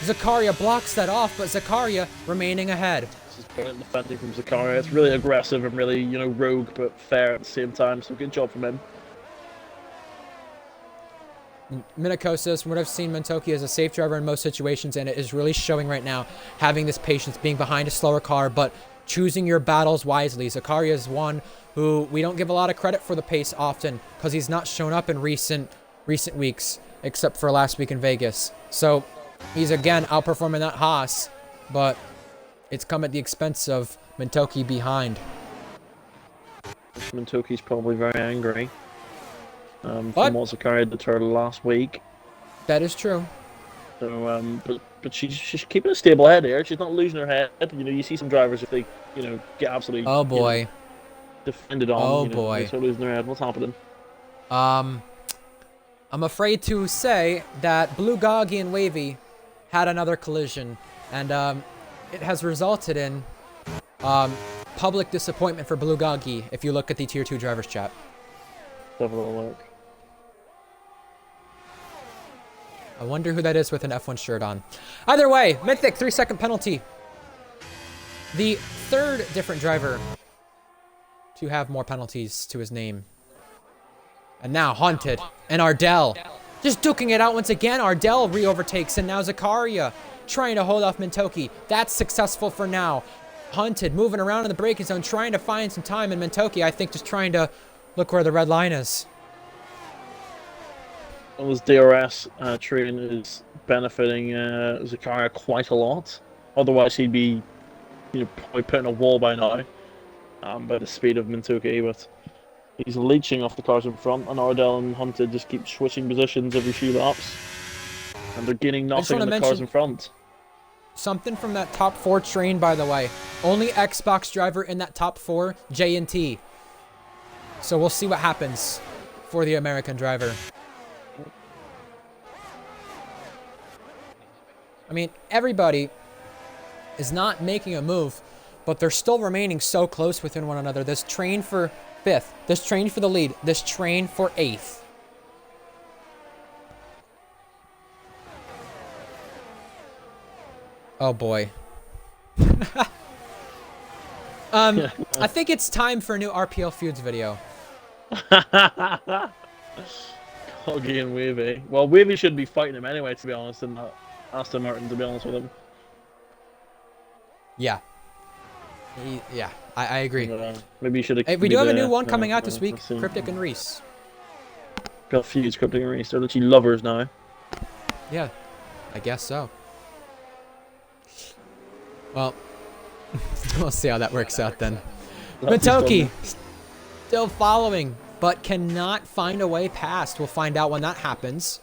Zakaria blocks that off, but Zakaria remaining ahead. This is brilliant defending from Zakaria. It's really aggressive and really, rogue but fair at the same time, so good job from him. Minakosis, from what I've seen, Mintoki is a safe driver in most situations, and it is really showing right now, having this patience, being behind a slower car, but choosing your battles wisely. Zakaria is one who we don't give a lot of credit for the pace often, because he's not shown up in recent weeks, except for last week in Vegas. So he's again outperforming that Haas, but it's come at the expense of Mintoki behind. Mintoki's probably very angry. From what Zakaria deterred last week. That is true. So, but she's keeping a stable head here. She's not losing her head. You see some drivers if they, get absolutely. Oh boy. Defended on. Oh boy. They start losing their head. What's happening? I'm afraid to say that Blue Goggy and Wavy had another collision, and it has resulted in public disappointment for Blue Goggy. If you look at the Tier 2 drivers chat. Have a little look. I wonder who that is with an F1 shirt on. Either way, Mythic, 3-second penalty. The third different driver to have more penalties to his name. And now Haunted and Ardell just duking it out once again. Ardell re-overtakes, and now Zakaria trying to hold off Mintoki. That's successful for now. Haunted moving around in the braking zone, trying to find some time, and Mintoki, I think, just trying to look where the red line is. Well, this DRS train is benefiting Zakaria quite a lot. Otherwise, he'd be, probably putting a wall by now, by the speed of Mintoki. But he's leeching off the cars in front, and Ardell and Hunted just keep switching positions every few laps, and they're gaining nothing in the cars in front. Something from that top 4 train, by the way. Only Xbox driver in that top 4, J&T. So we'll see what happens for the American driver. I mean, everybody is not making a move, but they're still remaining so close within one another. This train for 5th, this train for the lead, this train for 8th. Oh boy. I think it's time for a new RPL Feuds video. Hoggy and Wavy. Well, Wavy should be fighting him anyway, to be honest, and not Aston Martin, to be honest with him. Yeah. Yeah, I agree. Maybe you should have. Hey, we do have a new one coming out this week, Cryptic and Reese. Got Feuds, Cryptic and Reese. They're literally lovers now. Yeah, I guess so. Well, we'll see how that works out then. Mintoki still following, but cannot find a way past. We'll find out when that happens.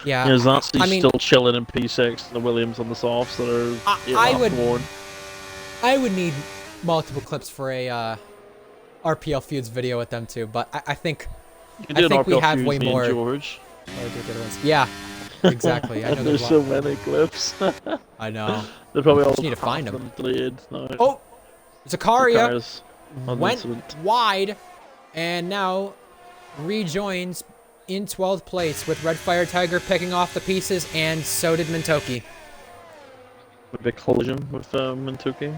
Yeah, Zatsi's still chilling in P6, the Williams on the softs that are I would need multiple clips for a RPL Feuds video with them too, but I think we have way more. George. Good ones. Yeah, exactly. I know there's so many clips. I know. They probably all just need to find them. No. Oh, Zakaria went wide, and now rejoins in 12th place with Red Fire Tiger picking off the pieces, and so did Mintoki. A big collision with Mintoki.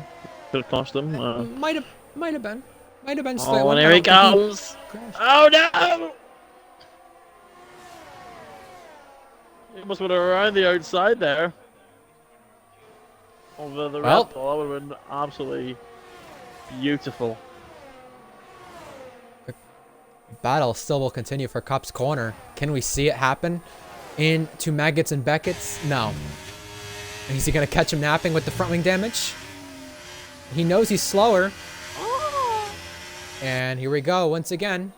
Could have cost them. Might have been. Oh, and here he comes! Oh no! He must have been around the outside there. Over the Red Bull. That would have been absolutely beautiful. The battle still will continue for Cup's corner. Can we see it happen? into Maggots and Beckett's? No. And is he going to catch him napping with the front wing damage? He knows he's slower. And here we go once again.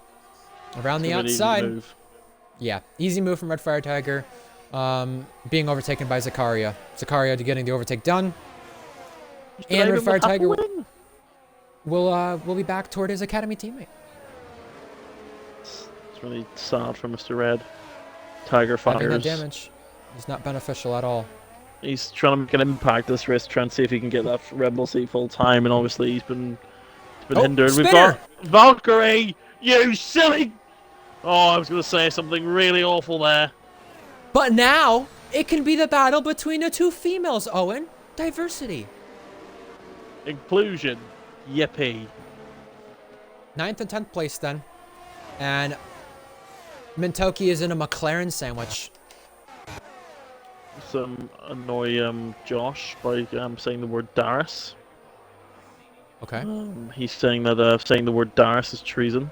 Around the outside. Yeah, easy move from Red Fire Tiger. Being overtaken by Zakaria. Zakaria getting the overtake done. And Red Fire Tiger will be back toward his academy teammate. It's really sad for Mr. Red. Tiger fires. Having that damage is not beneficial at all. He's trying to make an impact this race, trying to see if he can get that Red Bull seat full time, and obviously he's been hindered. Spinner! We've got Valkyrie, you silly! Oh, I was going to say something really awful there. But now, it can be the battle between the two females, Eoin. Diversity. Inclusion. Yippee. 9th and 10th place then. And Mintoki is in a McLaren sandwich. Some annoy Josh by saying the word Darius. Okay. He's saying that saying the word Darius is treason.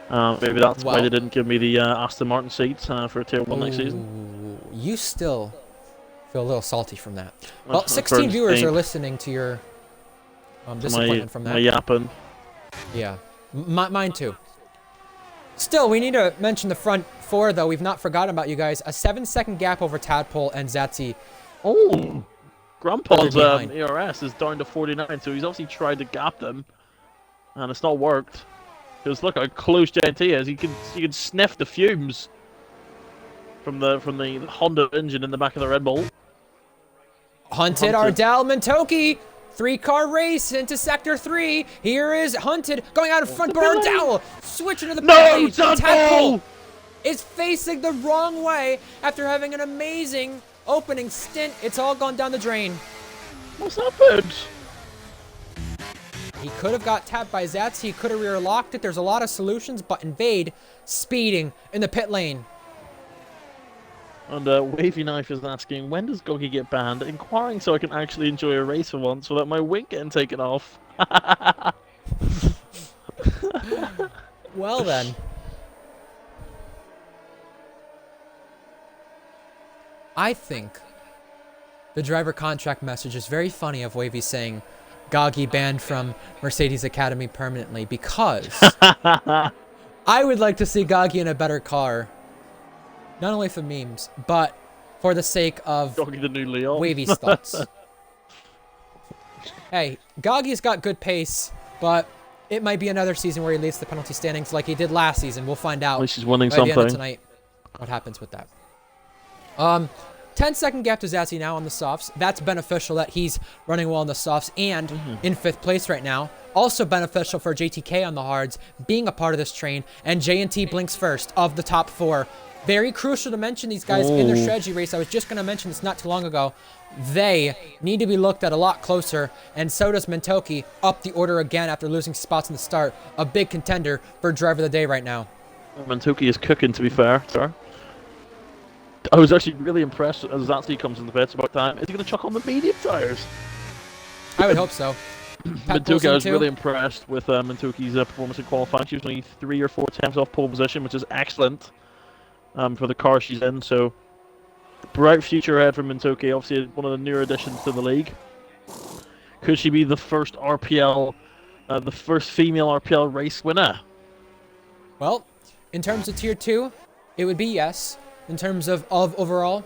Maybe that's why they didn't give me the Aston Martin seats for Tier 1 next season. You still feel a little salty from that. Well, 16 viewers are listening to your disappointment from that. My yapping. Yeah. Mine too. Still, we need to mention the front four, though. We've not forgotten about you guys. A 7-second gap over Tadpole and Zatsy. Oh! Grandpa's ERS is down to 49, so he's obviously tried to gap them, and it's not worked. Because look how close JNT is. You can sniff the fumes from the Honda engine in the back of the Red Bull. Hunted Ardell Mintoki. 3-car race into Sector 3. Here is Hunted going out in front, but Ardell switching to the no, Tadpole is facing the wrong way after having an amazing opening stint. It's all gone down the drain. What's happened? He could have got tapped by Zats. He could have rear locked it. There's a lot of solutions, but Invade speeding in the pit lane. And Wavy Knife is asking, when does Gogi get banned? Inquiring so I can actually enjoy a race for once without my wing getting taken off. Well then. I think the driver contract message is very funny of Wavy saying Gogi banned from Mercedes Academy permanently, because I would like to see Gogi in a better car. Not only for memes, but for the sake of Gogi the new Leon. Wavy's thoughts. Hey, Gogi's got good pace, but it might be another season where he leads the penalty standings like he did last season. We'll find out. At least he's winning by the end of something tonight what happens with that. 10-second gap to Zatsy now on the softs. That's beneficial that he's running well on the softs and in 5th place right now. Also beneficial for JTK on the hards being a part of this train. And JNT blinks first of the top 4. Very crucial to mention these guys in their strategy race. I was just going to mention this not too long ago. They need to be looked at a lot closer. And so does Mintoki up the order again after losing spots in the start. A big contender for driver of the day right now. Mintoki is cooking, to be fair, sir. I was actually really impressed as Zatsy comes in the pits about time. Is he going to chuck on the medium tyres? I would hope so. Mintoki, I was really impressed with Mintoki's performance in qualifying. She was only 3 or 4 attempts off pole position, which is excellent for the car she's in. So, bright future ahead for Mintoki. Obviously, one of the newer additions to the league. Could she be the first RPL, the first female RPL race winner? Well, in terms of Tier 2, it would be yes. In terms of overall,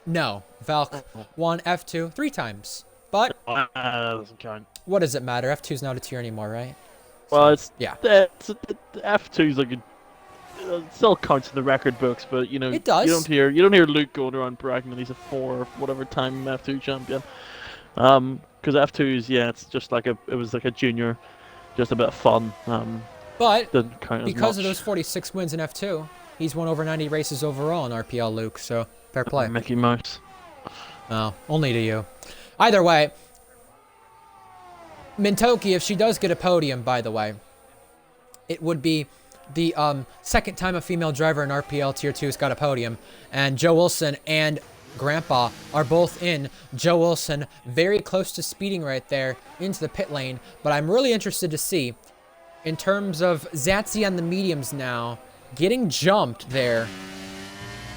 no. Valk won F2 3 times. But that doesn't count. What does it matter? F2's not a tier anymore, right? Well, it's yeah. F2's like it still counts in the record books, but you know it does. You don't hear Luke going around bragging that he's a 4 or whatever time F2 champion. Because F2's it's just like it was like a junior, just a bit of fun. But doesn't count because as of those 46 wins in F2, he's won over 90 races overall in RPL, Luke. So fair play. Mickey Mouse. No, only to you. Either way, Mintoki, if she does get a podium, by the way, it would be the second time a female driver in RPL Tier 2 has got a podium. And Joe Wilson and Grandpa are both in. Joe Wilson very close to speeding right there into the pit lane. But I'm really interested to see, in terms of Zatsy on the mediums now, getting jumped there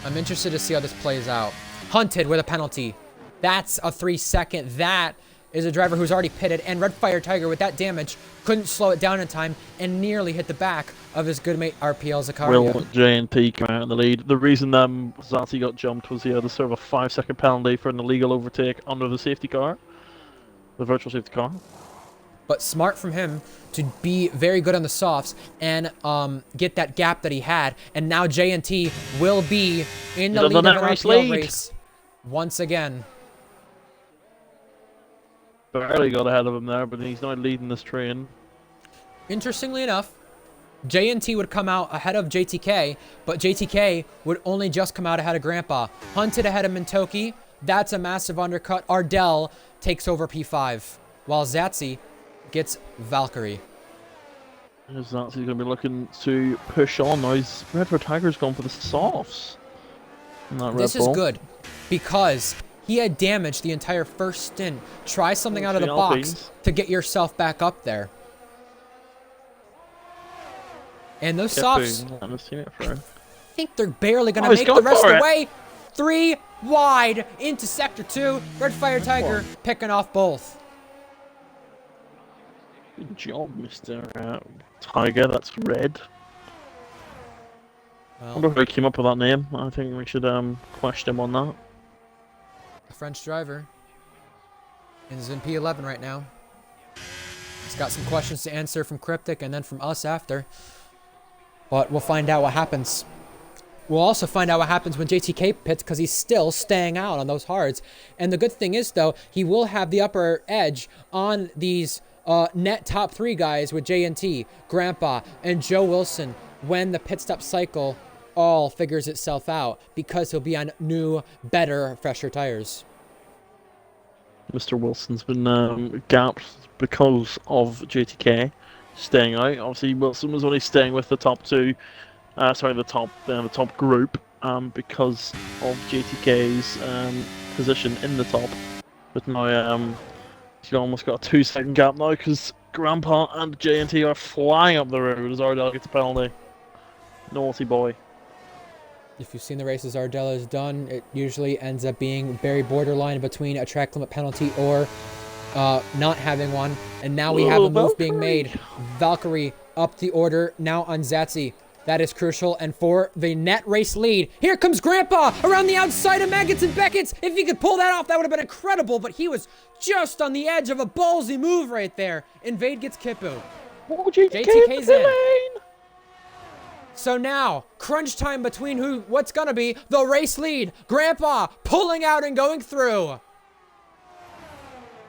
I'm interested to see how this plays out. Hunted with a penalty. That's a 3-second. That is a driver who's already pitted. And Red Fire Tiger with that damage couldn't slow it down in time and nearly hit the back of his good mate RPL Zakaria. Will J&T come out in the lead? The reason Zati got jumped was he had a sort of a 5-second penalty for an illegal overtake under the safety car, the virtual safety car. But smart from him to be very good on the softs and get that gap that he had. And now J&T will be in the lead of an RPL race once again. Barely got ahead of him there, but he's now leading this train. Interestingly enough, J&T would come out ahead of JTK, but JTK would only just come out ahead of Grandpa. Hunted ahead of Mintoki. That's a massive undercut. Ardell takes over P5, while Zatsy gets Valkyrie. Zatsy's going to be looking to push on now. Red Fire Tiger's going for the softs. This is good because he had damaged the entire first stint. Try something out of the box to get yourself back up there. And those softs, I think they're barely going to make the rest of the way. 3 wide into Sector 2. Red Fire Tiger picking off both. Good job, Mr. Tiger. That's red. I wonder if he came up with that name. I think we should question him on that. A French driver. And he's in P11 right now. He's got some questions to answer from Cryptic and then from us after. But we'll find out what happens. We'll also find out what happens when JTK pits because he's still staying out on those hards. And the good thing is, though, he will have the upper edge on these net top 3 guys with J&T, Grandpa, and Joe Wilson when the pit stop cycle all figures itself out because he'll be on new, better, fresher tires. Mr. Wilson's been gapped because of JTK staying out. Obviously, Wilson was only staying with the top 2, the top group because of JTK's position in the top. But now he's almost got a 2-second gap now because Grandpa and J&T are flying up the road as Ardell gets a penalty. Naughty boy. If you've seen the races Ardell has done, it usually ends up being very borderline between a track limit penalty or not having one. And now we have a move being made. Valkyrie up the order now on Zatsy. That is crucial. And for the net race lead, here comes Grandpa around the outside of Maggots and Beckett's. If he could pull that off, that would have been incredible. But he was just on the edge of a ballsy move right there. Invade gets Kippu. Oh, JTK's in. So now, crunch time between what's gonna be the race lead. Grandpa pulling out and going through.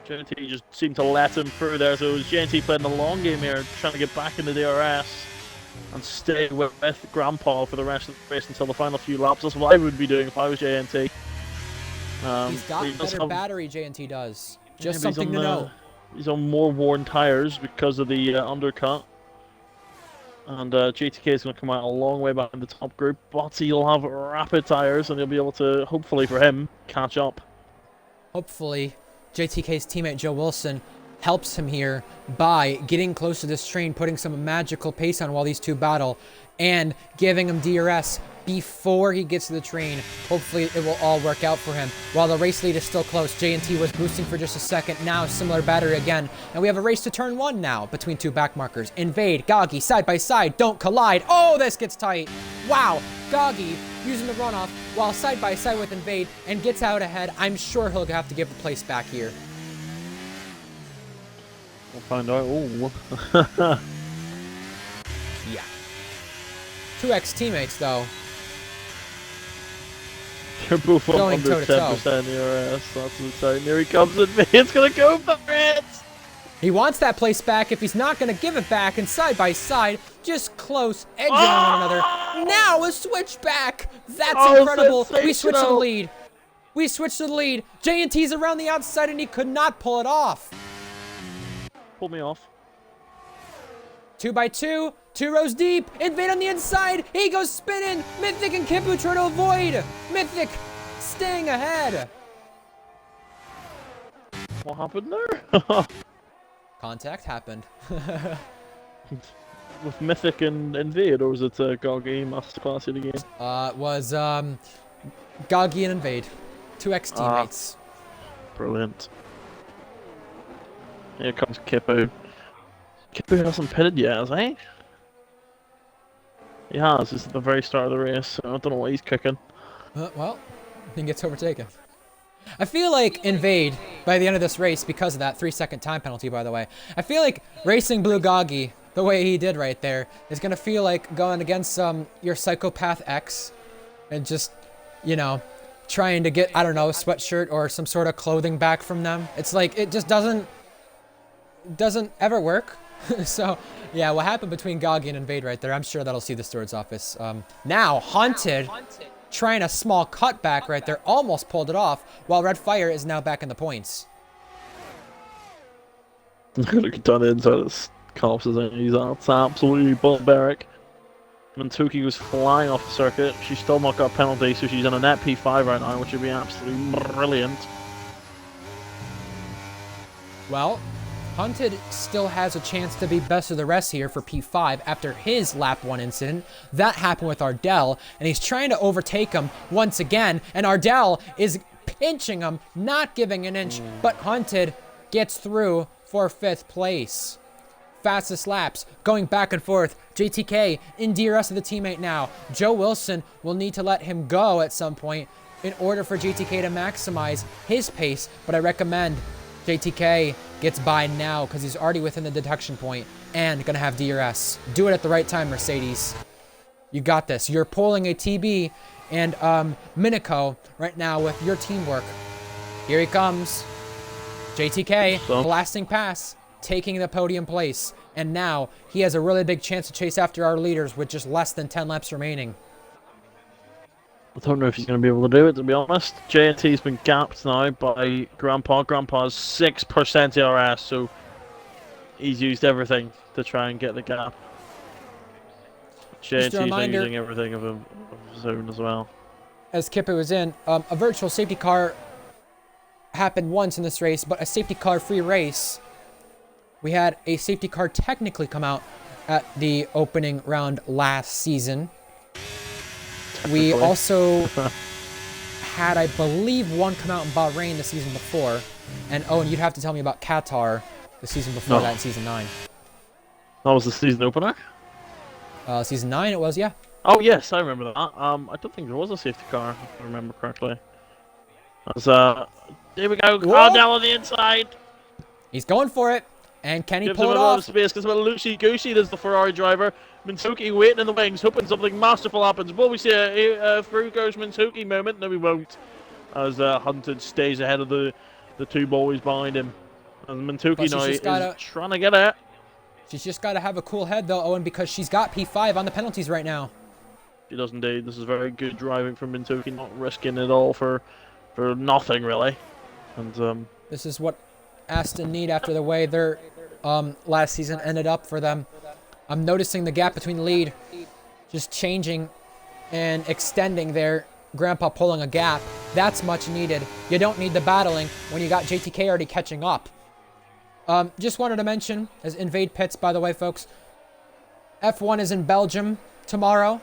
JT just seemed to let him through there, so it was JT playing the long game here, trying to get back in the DRS and stay with Grandpa for the rest of the race until the final few laps. That's what I would be doing if I was JNT. He's got better battery, JNT does. Just yeah, something to know. He's on more worn tires because of the undercut. And JTK is going to come out a long way back in the top group, but he'll have rapid tires and he'll be able to, hopefully for him, catch up. Hopefully, JTK's teammate Joe Wilson helps him here by getting close to this train, putting some magical pace on while these two battle, and giving him DRS before he gets to the train. Hopefully it will all work out for him. While the race lead is still close, J&T was boosting for just a second. Now similar battery again. And we have a race to turn 1 now between two back markers. Invade, Goggy, side by side, don't collide. Oh, this gets tight. Wow, Goggy using the runoff while side by side with Invade and gets out ahead. I'm sure he'll have to give the place back here. We'll find out. Oh. Yeah. 2X teammates though. They're both on going under toe-to-toe. 10% ERS. That's insane. Here he comes at me. It's going to go for it. He wants that place back. If he's not going to give it back, and side by side, just close, edging on one another. Now a switch back. That's incredible. We switch to the lead. We switch to the lead. J&T's around the outside, and he could not pull it off. Pull me off. 2 by 2, 2 rows deep. Invade on the inside. He goes spinning. Mythic and Kippu trying to avoid. Mythic staying ahead. What happened there? Contact happened. With Mythic and Invade, or was it Goggy Masterclass in the game? It was Goggy and Invade. 2 ex-teammates. Brilliant. Here comes Kippu. Kippu hasn't pitted yet, has he? He has. This is the very start of the race, so I don't know what he's cooking. Well, he gets overtaken. I feel like Invade, by the end of this race, because of that 3-second time penalty, by the way, I feel like racing Blue Goggy, the way he did right there, is going to feel like going against your Psychopath X and just, you know, trying to get, I don't know, a sweatshirt or some sort of clothing back from them. It's like, it just doesn't ever work. So, yeah, what happened between Goggy and Invade right there, I'm sure that'll see the steward's office. Now, Hunted, trying a small cutback right there, almost pulled it off, while Red Fire is now back in the points. Look at that inside his corpses, he's absolutely barbaric. Mantuki was flying off the circuit. She's still not got a penalty, so she's on a net P5 right now, which would be absolutely brilliant. Well, Hunted still has a chance to be best of the rest here for P5 after his lap 1 incident. That happened with Ardell, and he's trying to overtake him once again, and Ardell is pinching him, not giving an inch, but Hunted gets through for 5th place. Fastest laps, going back and forth. JTK in DRS of the teammate now. Joe Wilson will need to let him go at some point in order for JTK to maximize his pace, but I recommend JTK gets by now because he's already within the detection point and gonna have DRS. Do it at the right time, Mercedes. You got this. You're pulling a TB and Minico right now with your teamwork. Here he comes. JTK, blasting past, taking the podium place. And now he has a really big chance to chase after our leaders with just less than 10 laps remaining. I don't know if he's going to be able to do it, to be honest. JNT's been gapped now by Grandpa. Grandpa's 6% DRS, so he's used everything to try and get the gap. JNT's using everything of his own as well. As Kipper was in, a virtual safety car happened once in this race, but a safety car free race. We had a safety car technically come out at the opening round last season. We also had, I believe, one come out in Bahrain the season before. And Owen, you'd have to tell me about Qatar the season before that in season 9. That was the season opener? Season 9 it was, yeah. Oh yes, I remember that. I don't think there was a safety car, if I remember correctly. There we go. Oh, down on the inside. He's going for it. And can he Gives pull him it a lot off? of space because of Lucy Goosey, there's the Ferrari driver. Minsuki waiting in the wings, hoping something masterful happens. Will we see a through goes Minsuki moment? No, we won't. As Hunted stays ahead of the two boys behind him. And Minsuki now is trying to get it. She's just got to have a cool head, though, Owen, because she's got P5 on the penalties right now. She does indeed. This is very good driving from Minsuki, not risking it all for nothing, really. And this is what Aston need after the way their last season ended up for them. I'm noticing the gap between the lead just changing and extending there. Grandpa pulling a gap. That's much needed. You don't need the battling when you got JTK already catching up. Just wanted to mention, as Invade Pits, by the way, folks, F1 is in Belgium tomorrow.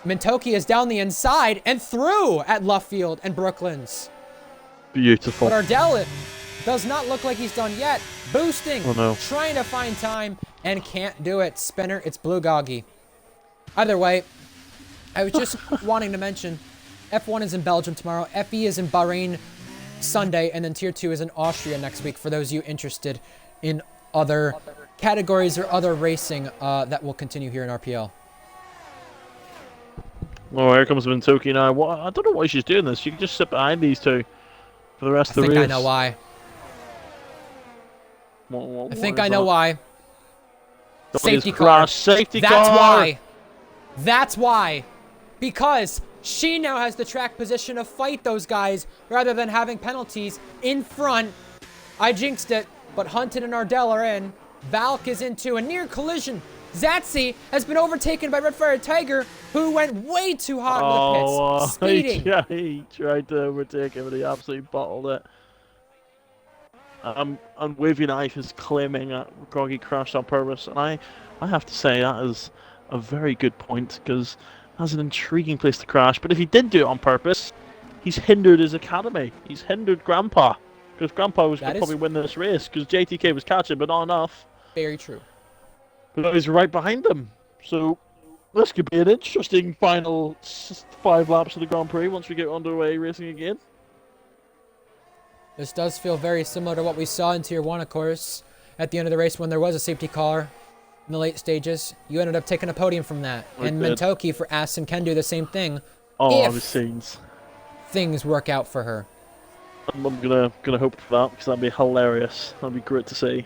Mintoki is down the inside and through at Luffield and Brooklands. beautiful. But Ardell does not look like he's done yet. Boosting, trying to find time, and can't do it. Spinner, it's Blue Goggy. Either way, I was just wanting to mention, F1 is in Belgium tomorrow, FE is in Bahrain Sunday, and then Tier 2 is in Austria next week for those of you interested in other categories or other racing that will continue here in RPL. Oh, here comes Mintoki now. What? I don't know why she's doing this. She can just sit behind these two for the rest of the race. I think I know why. I think I know why. Safety car. Safety car. That's why. That's why. Because she now has the track position to fight those guys rather than having penalties in front. I jinxed it, but Hunted and Ardell are in. Valk is into a near collision. Zatsy has been overtaken by Red Fire Tiger, who went way too hot in the pits, speeding. Yeah, he tried to overtake him, but he absolutely bottled it. And Wavy Knife is claiming that Groggy crashed on purpose, and I have to say that is a very good point, because has an intriguing place to crash. But if he did do it on purpose, he's hindered his academy. He's hindered Grandpa. Because Grandpa was going to probably win this race. Because JTK was catching, but not enough. Very true. But he's right behind them. So this could be an interesting final 5 laps of the Grand Prix once we get underway racing again. This does feel very similar to what we saw in Tier 1, of course, at the end of the race when there was a safety car in the late stages. You ended up taking a podium from that. And Mentoki for Aston can do the same thing. Oh, the scenes. Things work out for her. I'm gonna hope for that, because that'd be hilarious. That'd be great to see.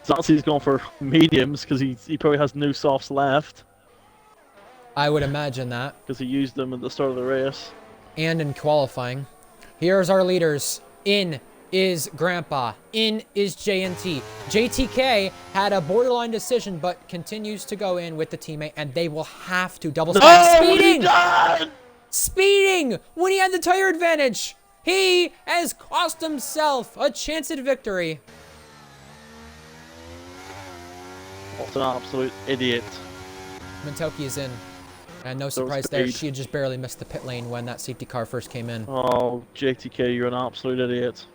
Zazi's gone for mediums, because he probably has no softs left. I would imagine that. Because he used them at the start of the race. And in qualifying. Here's our leaders. In is Grandpa. In is JNT. JTK had a borderline decision, but continues to go in with the teammate, and they will have to double stack. Speeding! Speeding! When he had the tire advantage! He has cost himself a chance at victory. What an absolute idiot. Mentoki is in. And no surprise there, she had just barely missed the pit lane when that safety car first came in. Oh, JTK, you're an absolute idiot.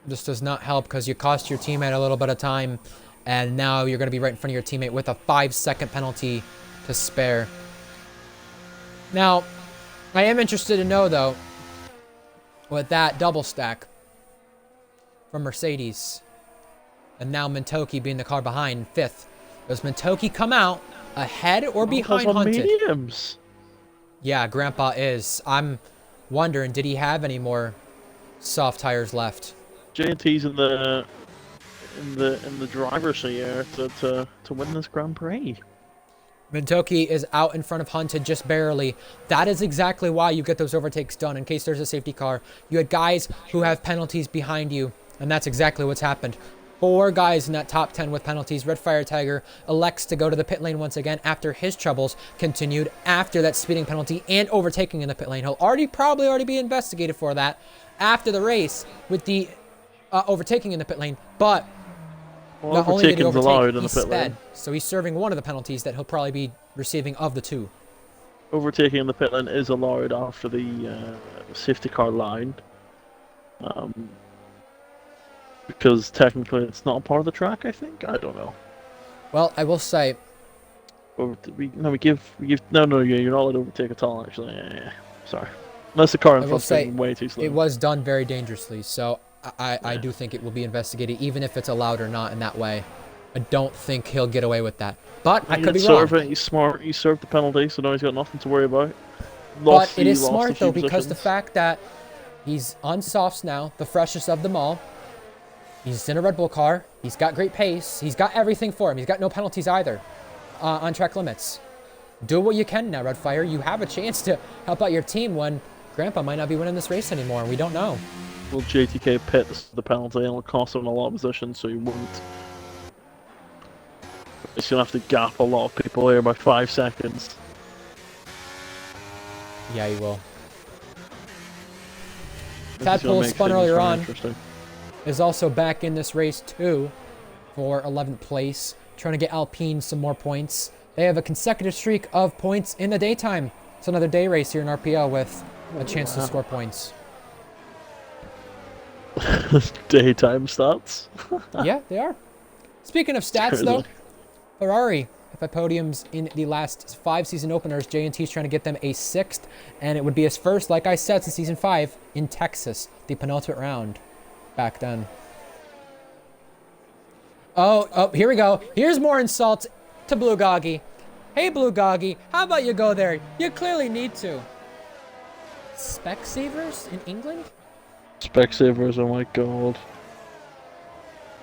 This does not help because you cost your teammate a little bit of time, and now you're going to be right in front of your teammate with a 5-second penalty to spare. Now, I am interested to know, though, with that double stack from Mercedes, and now Mentoki being the car behind, 5th. Does Mentoki come out ahead or behind Hunted? Mediums. Yeah, Grandpa is. I'm wondering, did he have any more soft tires left? JNT's in the driver's seat here to win this Grand Prix. Mentoki is out in front of Hunted just barely. That is exactly why you get those overtakes done in case there's a safety car. You had guys who have penalties behind you, and that's exactly what's happened. 4 guys in that top 10 with penalties. Red Fire Tiger elects to go to the pit lane once again after his troubles continued after that speeding penalty and overtaking in the pit lane. He'll probably already be investigated for that after the race with the overtaking in the pit lane, but not only did he overtake, he sped. So he's serving one of the penalties that he'll probably be receiving of the 2. Overtaking in the pit lane is allowed after the safety car line. Because technically it's not a part of the track, I think. I don't know. Well, I will say. Or you're not allowed to overtake at all. Actually, yeah. Sorry, unless the car in front's going way too slow. It was done very dangerously, so I do think it will be investigated, even if it's allowed or not in that way. I don't think he'll get away with that, but I could be wrong. He's smart. He served the penalty, so now he's got nothing to worry about. But it is smart though, because the fact that he's on softs now, the freshest of them all. He's in a Red Bull car. He's got great pace. He's got everything for him. He's got no penalties either on track limits. Do what you can now, Red Fire. You have a chance to help out your team when Grandpa might not be winning this race anymore, and we don't know. Will JTK pit the penalty, and it'll cost him a lot of positions, so he won't. He's going to have to gap a lot of people here by 5 seconds. Yeah, he will. Tadpole spun earlier on. Is also back in this race too for 11th place, trying to get Alpine some more points. They have a consecutive streak of points in the daytime. It's another day race here in RPL with a chance to score points. Daytime stats? Yeah, they are. Speaking of stats though, Ferrari have had podiums in the last 5 season openers. JNT's trying to get them a 6th, and it would be his first, like I said, since season 5 in Texas, the penultimate round. Back then. Oh, here we go. Here's more insults to Blue Goggy. Hey, Blue Goggy, how about you go there? You clearly need to. Specsavers in England? Specsavers, oh my god.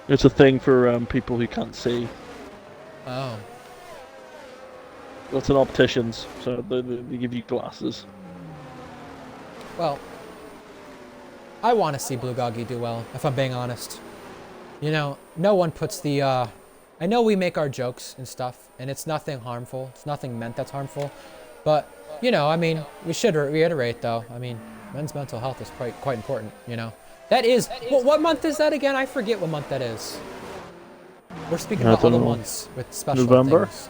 It's a thing for people who can't see. Oh. It's an opticians, so they give you glasses. Well, I want to see Blue Goggy do well, if I'm being honest. You know, no one puts the, I know we make our jokes and stuff, and it's nothing harmful. It's nothing meant that's harmful. But, you know, I mean, we should reiterate, though. I mean, men's mental health is quite important, you know. That is, what month is that again? I forget what month that is. We're speaking I about don't other know. months with special November? things.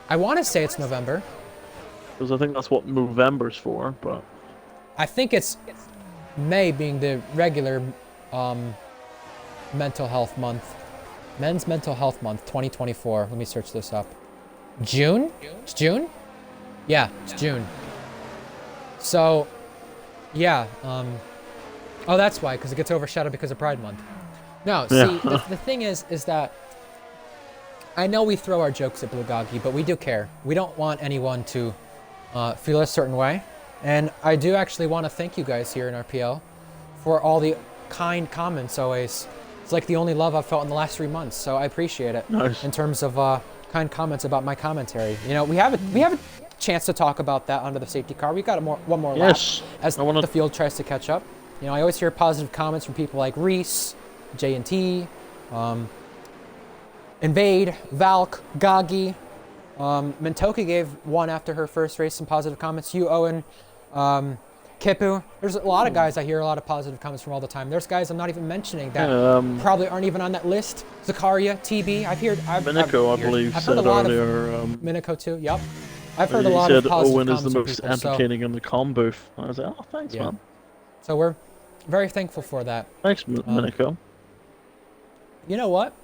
I want to say it's November. Because I think that's what November's for, but... I think it's May being the regular mental health month. Men's Mental Health Month 2024. Let me search this up. June? It's June? Yeah, it's June. So, yeah. Oh, that's why, because it gets overshadowed because of Pride Month. No, see, the thing is that I know we throw our jokes at Bulgogi, but we do care. We don't want anyone to feel a certain way. And I do actually want to thank you guys here in RPL for all the kind comments always. It's like the only love I've felt in the last 3 months, so I appreciate it. Nice. In terms of kind comments about my commentary. You know, we have a chance to talk about that under the safety car. We got one more lap as the field tries to catch up. You know, I always hear positive comments from people like Reese, J&T, Invade, Valk, Gagi. Mintoki gave one after her first race some positive comments. You, Eoin, Kipu. There's a lot of guys I hear a lot of positive comments from all the time. There's guys I'm not even mentioning that probably aren't even on that list. Zakaria, TB. Miniko, I believe, said earlier. Miniko too. Yep. I've heard a lot of positive Eoin comments is the most from people, entertaining in the comm booth. I was like, oh, thanks, man. So we're very thankful for that. Thanks, Miniko. You know what?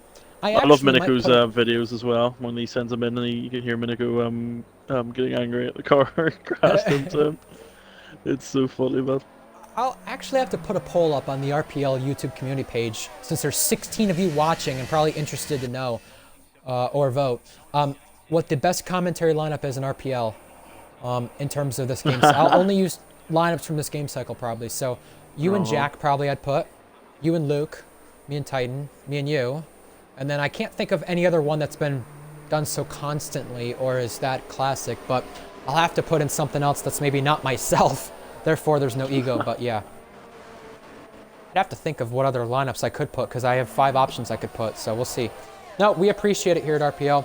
I love Miniko's videos as well. When he sends them in, and you can hear Miniko getting angry at the car crashed into him. It's so funny, man. I'll actually have to put a poll up on the RPL YouTube community page, since there's 16 of you watching and probably interested to know or vote what the best commentary lineup is in RPL in terms of this game. So I'll only use lineups from this game cycle probably. So you and Jack probably I'd put. You and Luke. Me and Titan. Me and you. And then I can't think of any other one that's been done so constantly or is that classic, but I'll have to put in something else that's maybe not myself. Therefore, there's no ego, but yeah. I'd have to think of what other lineups I could put because I have 5 options I could put, so we'll see. No, we appreciate it here at RPL.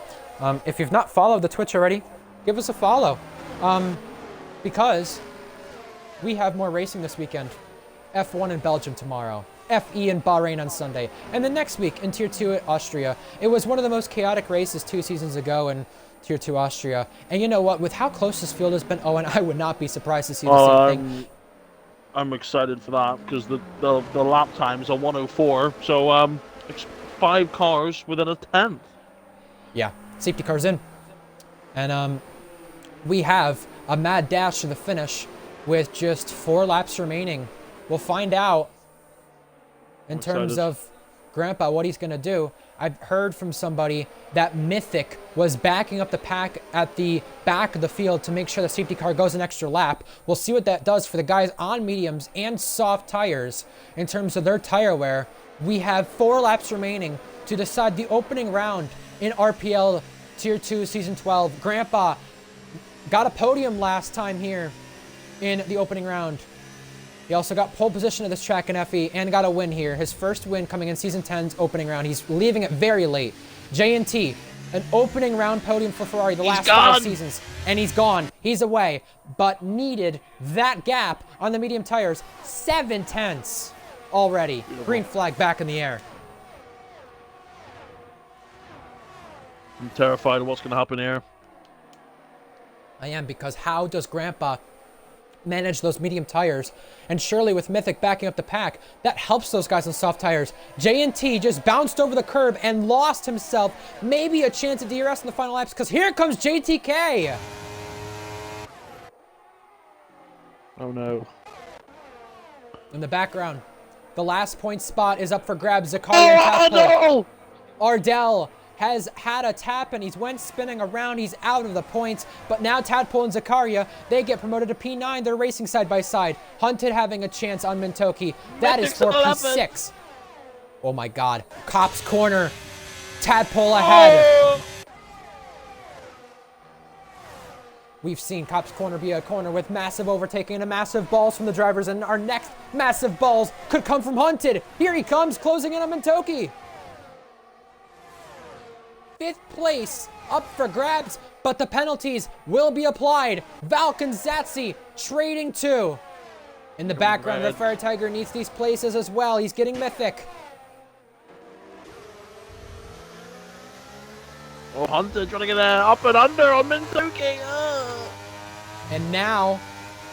If you've not followed the Twitch already, give us a follow because we have more racing this weekend. F1 in Belgium tomorrow. FE in Bahrain on Sunday. And then next week in Tier 2 at Austria. It was one of the most chaotic races 2 seasons ago in Tier 2 Austria. And you know what? With how close this field has been, Eoin, I would not be surprised to see the same thing. I'm excited for that because the lap times are 104. So it's 5 cars within a tenth. Yeah, safety cars in. And we have a mad dash to the finish with just 4 laps remaining. We'll find out in terms of Grandpa what he's going to do. I've heard from somebody that Mythic was backing up the pack at the back of the field to make sure the safety car goes an extra lap. We'll see what that does for the guys on mediums and soft tires in terms of their tire wear. We have 4 laps remaining to decide the opening round in RPL Tier 2 Season 12. Grandpa got a podium last time here in the opening round. He also got pole position of this track in FE and got a win here. His first win coming in Season 10's opening round. He's leaving it very late. J&T, an opening round podium for Ferrari the last 5 seasons. And he's gone. He's away. But needed that gap on the medium tires. 7 tenths already. Beautiful. Green flag back in the air. I'm terrified of what's going to happen here. I am, because how does Grandpa manage those medium tires? And surely with Mythic backing up the pack, that helps those guys on soft tires. J&T just bounced over the curb and lost himself maybe a chance at DRS in the final laps, because here comes JTK. Oh no. In the background, the last point spot is up for grabs. Zakaria and no! Ardell has had a tap and he's went spinning around. He's out of the points, but now Tadpole and Zakaria, they get promoted to P9. They're racing side by side. Hunted having a chance on Mintoki. That is for P6. Oh my God. Cops corner. Tadpole ahead. Oh! We've seen Cops corner be a corner with massive overtaking and massive balls from the drivers, and our next massive balls could come from Hunted. Here he comes, closing in on Mintoki. 5th place up for grabs, but the penalties will be applied. Valk and Zatsi trading 2. In the background, the Fire Tiger needs these places as well. He's getting Mythic. Oh, Hunter trying to get an up and under on Minzuki. And now,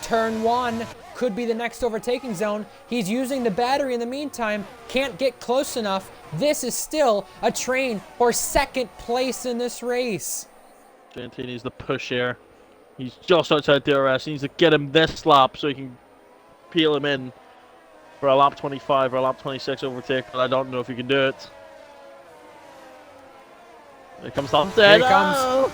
turn 1 could be the next overtaking zone. He's using the battery in the meantime. Can't get close enough. This is still a train for second place in this race. JNT needs the push here. He's just outside DRS. He needs to get him this lap so he can peel him in for a lap 25 or a lap 26 overtake, but I don't know if he can do it. Here comes Hunted. Here he comes.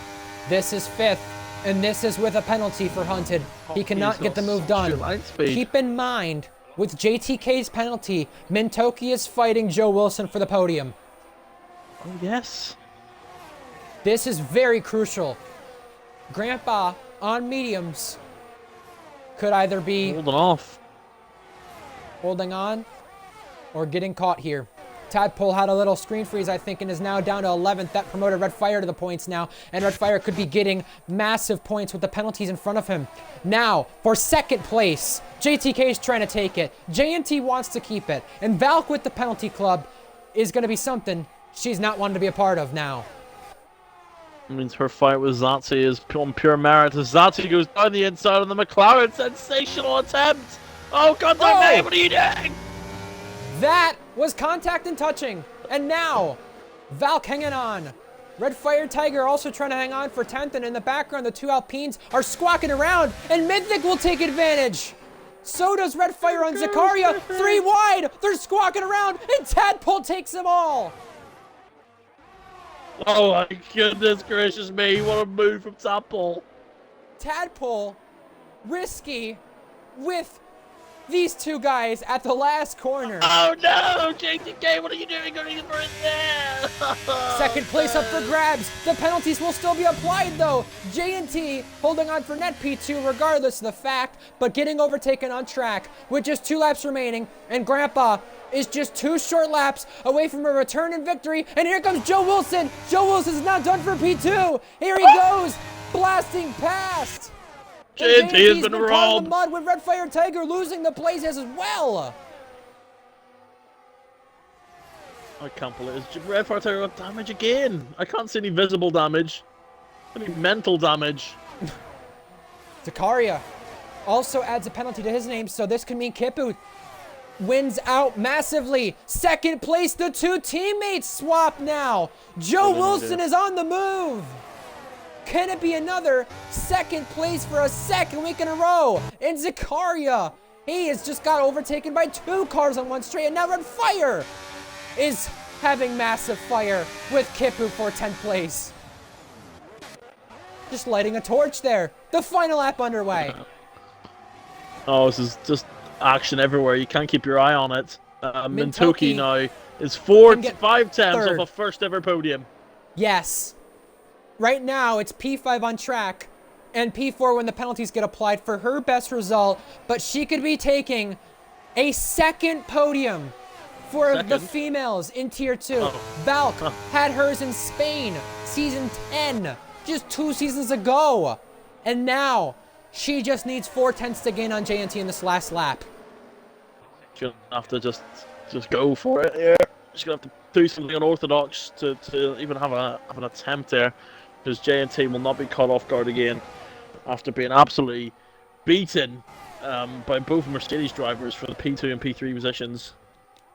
This is 5th, and this is with a penalty for Hunted. He cannot get the move done. Keep in mind, with JTK's penalty, Mintoki is fighting Joe Wilson for the podium. Oh, yes. This is very crucial. Grandpa on mediums could either be holding on or getting caught here. Tadpole had a little screen freeze, I think, and is now down to 11th. That promoted Red Fire to the points now, and Red Fire could be getting massive points with the penalties in front of him. Now, for second place, JTK is trying to take it. JNT wants to keep it, and Valk with the penalty club is going to be something she's not wanting to be a part of now. It means her fight with Zatsi is on pure merit. As Zatsi goes down the inside of the McLaren. Sensational attempt! Oh, contact me! What are you doing? That was contact and touching. And now, Valk hanging on. Red Fire Tiger also trying to hang on for 10th. And in the background, the two Alpines are squawking around. And Mythic will take advantage. So does Red Fire on Zakaria. 3 wide. They're squawking around. And Tadpole takes them all. Oh my goodness gracious me. What a move from Tadpole. Tadpole, risky with these two guys at the last corner. Oh no, JTK, what are you doing? Going for it there. Second place up for grabs. The penalties will still be applied though. J&T holding on for net P2 regardless of the fact, but getting overtaken on track with just 2 laps remaining, and Grandpa is just 2 short laps away from a return and victory. And here comes Joe Wilson. Joe Wilson's not done for P2. Here he goes, blasting past. JNT has been caught in robbed. the mud with Red Fire Tiger losing the places as well. I can't believe it. Red Fire Tiger got damage again. I can't see any visible damage. Any mental damage. Zakaria also adds a penalty to his name, so this could mean Kipu wins out massively. Second place, the 2 teammates swap now. Joe Wilson is on the move. Can it be another second place for a second week in a row? And Zakaria, he has just got overtaken by 2 cars on one straight, and now Red Fire is having massive fire with Kipu for 10th place. Just lighting a torch there. The final lap underway. Oh, this is just action everywhere. You can't keep your eye on it. Mintoki now is 5/10 off a first ever podium. Yes. Right now, it's P5 on track and P4 when the penalties get applied for her best result, but she could be taking a second podium for the females in Tier 2. Oh. Valk had hers in Spain, season 10, just 2 seasons ago. And now, she just needs 4/10 to gain on JNT in this last lap. She's going to have to just go for it here. She's going to have to do something unorthodox to even have an attempt there. Because JNT will not be caught off guard again after being absolutely beaten by both Mercedes drivers for the P2 and P3 positions.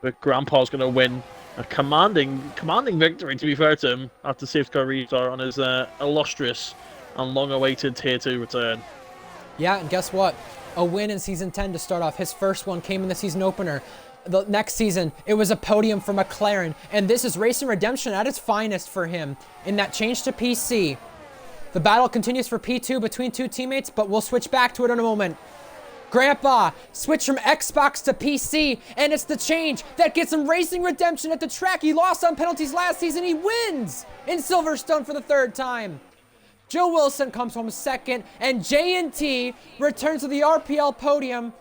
But Grandpa's going to win a commanding victory, to be fair to him, after safety car restart on his illustrious and long-awaited Tier 2 return. Yeah, and guess what? A win in Season 10 to start off. His first one came in the season opener. The next season, it was a podium for McLaren, and this is Racing Redemption at its finest for him in that change to PC. The battle continues for P2 between 2 teammates, but we'll switch back to it in a moment. Grandpa switched from Xbox to PC, and it's the change that gets him Racing Redemption at the track. He lost on penalties last season. He wins in Silverstone for the 3rd time. Joe Wilson comes home 2nd, and J&T returns to the RPL podium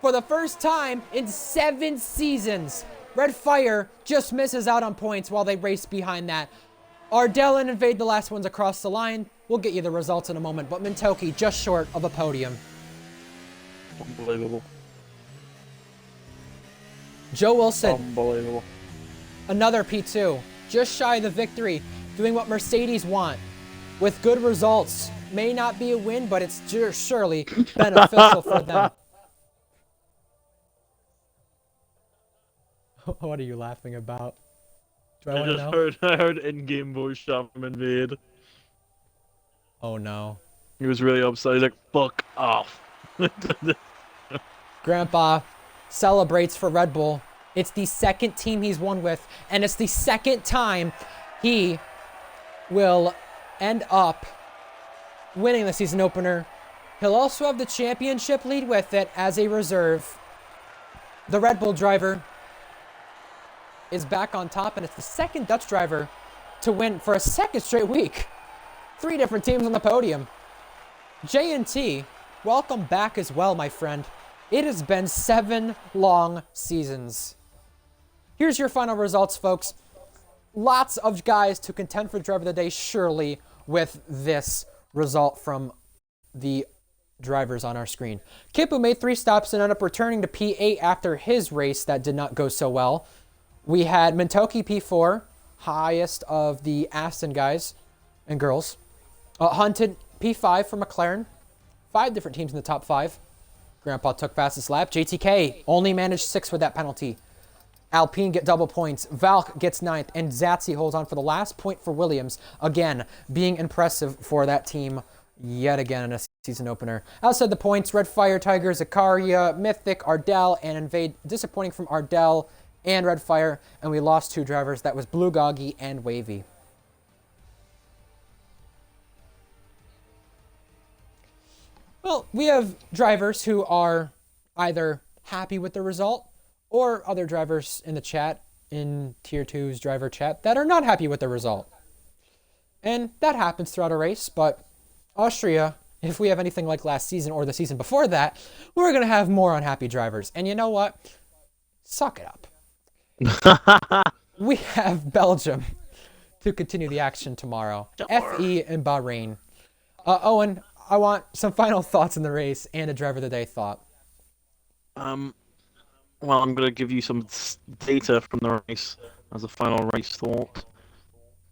for the first time in 7 seasons. Red Fire just misses out on points while they race behind that. Ardell and Invade the last ones across the line. We'll get you the results in a moment, but Mintoki just short of a podium. Unbelievable. Joe Wilson. Unbelievable. Another P2. Just shy of the victory. doing what Mercedes want with good results. May not be a win, but it's surely beneficial for them. What are you laughing about? Do I want to know? I heard in-game voice chat from Invade. Oh no. He was really upset. He's like, fuck off. Grandpa celebrates for Red Bull. It's the second team he's won with, and it's the second time he will end up winning the season opener. He'll also have the championship lead with it as a reserve. The Red Bull driver is back on top, and it's the second Dutch driver to win for a second straight week. 3 different teams on the podium. J&T, welcome back as well, my friend. It has been 7 long seasons. Here's your final results, folks. Lots of guys to contend for driver of the day, surely, with this result from the drivers on our screen. Kipu made 3 stops and ended up returning to P8 after his race that did not go so well. We had Mintoki P4, highest of the Aston guys and girls. Hunted P5 for McLaren. 5 different teams in the top 5. Grandpa took fastest lap. JTK only managed 6 with that penalty. Alpine get double points. Valk gets 9th. And Zatsi holds on for the last point for Williams. Again, being impressive for that team yet again in a season opener. Outside the points, Red Fire, Tiger, Zakaria, Mythic, Ardell, and Invade. Disappointing from Ardell and Red Fire. And we lost 2 drivers. That was Blue Goggy and Wavy. Well, we have drivers who are either happy with the result or other drivers in the chat, in Tier 2's driver chat, that are not happy with the result. And that happens throughout a race, but Austria, if we have anything like last season or the season before that, we're going to have more unhappy drivers. And you know what? Suck it up. We have Belgium to continue the action tomorrow. FE and Bahrain. Owen, I want some final thoughts in the race and a driver of the day thought. Well, I'm going to give you some data from the race as a final race thought.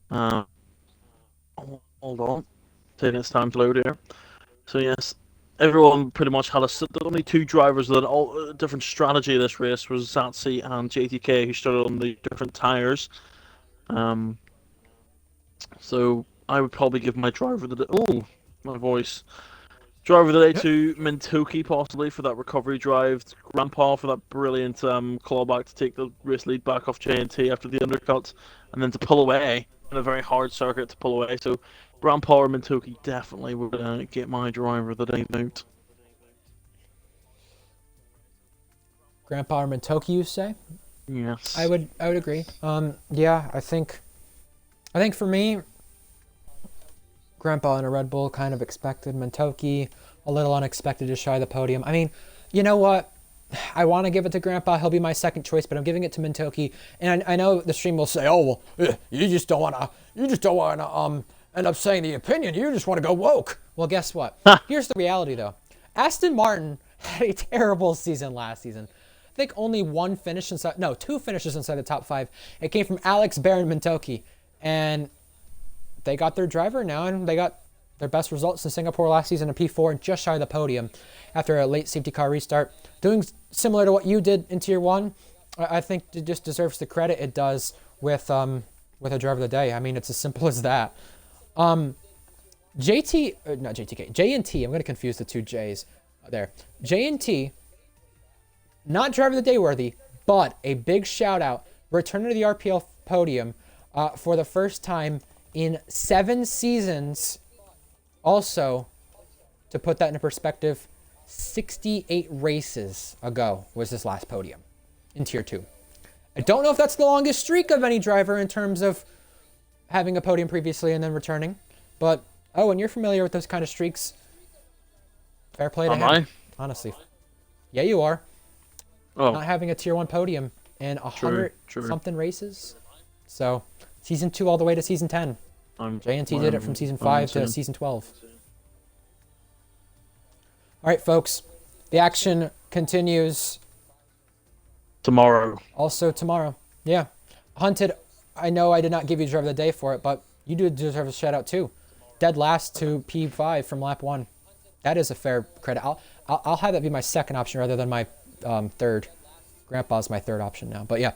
Hold on. Taking its time to load here. So, yes, everyone pretty much had only 2 drivers that had a different strategy this race was Zatsi and JTK, who started on the different tyres. So, I would probably give my driver of the day... Oh, my voice. Driver of the day to Mintoki, possibly, for that recovery drive. Grandpa for that brilliant clawback to take the race lead back off J&T after the undercut. And then to pull away, in a very hard circuit to pull away. So, Grandpa or Mintoki definitely would get my driver of the day vote. Grandpa or Mintoki, you say? Yes. I would agree. Yeah, I think for me, Grandpa in a Red Bull kind of expected. Mintoki, a little unexpected to shy the podium. I mean, you know what? I want to give it to Grandpa. He'll be my second choice, but I'm giving it to Mintoki. And I know the stream will say, "Oh, well, you just don't want to end up saying the opinion. You just want to go woke." Well, guess what? Here's the reality, though. Aston Martin had a terrible season last season. I think only 2 finishes inside the top 5. It came from Alex, Bear, and Mintoki. And they got their driver now, and they got their best results in Singapore last season, a P4, and just shy of the podium after a late safety car restart. Doing similar to what you did in Tier 1, I think it just deserves the credit it does with a driver of the day. I mean, it's as simple as that. J&T, I'm going to confuse the 2 J's there. J&T, not driver of the day worthy, but a big shout out, returning to the RPL podium for the first time in 7 seasons. Also, to put that into perspective, 68 races ago was his last podium in Tier 2. I don't know if that's the longest streak of any driver in terms of having a podium previously and then returning. But, and you're familiar with those kind of streaks. Fair play to him. Am I? Honestly. Yeah, you are. Oh. Not having a Tier 1 podium in 100-something races. So, Season 2 all the way to Season 10. J&T did it from Season 5 to Season 12. All right, folks. The action continues. Tomorrow. Also tomorrow. Yeah. Hunted, I know I did not give you driver of the day for it, but You do deserve a shout out too. Dead last to P5 from lap 1. That is a fair credit. I'll have that be my second option rather than my third. Grandpa's my third option now. But yeah,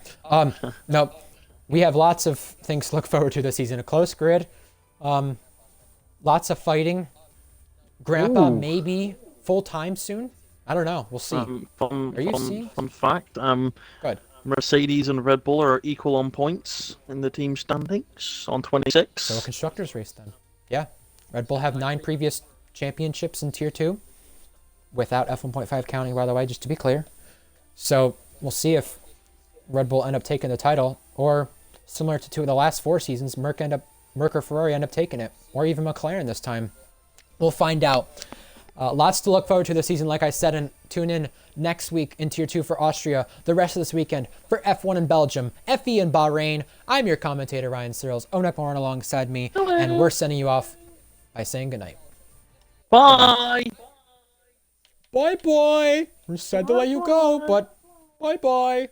no, we have lots of things to look forward to this season. A close grid, lots of fighting. Grandpa maybe full time soon. I don't know. We'll see. Are you seeing? Fun fact. Good. Mercedes and Red Bull are equal on points in the team standings on 26. So a constructors race then. Yeah, Red Bull have 9 previous championships in Tier 2, without F1.5 counting, by the way, just to be clear. So we'll see if Red Bull end up taking the title, or similar to 2 of the last 4 seasons, Merc or Ferrari end up taking it, or even McLaren this time. We'll find out. Lots to look forward to this season, like I said, and tune in next week in Tier 2 for Austria, the rest of this weekend for F1 in Belgium, FE in Bahrain. I'm your commentator, Ryan Searles, Eoin McMoran alongside me, and we're sending you off by saying goodnight. Bye! Bye-bye! We're sad to let you go, but bye-bye!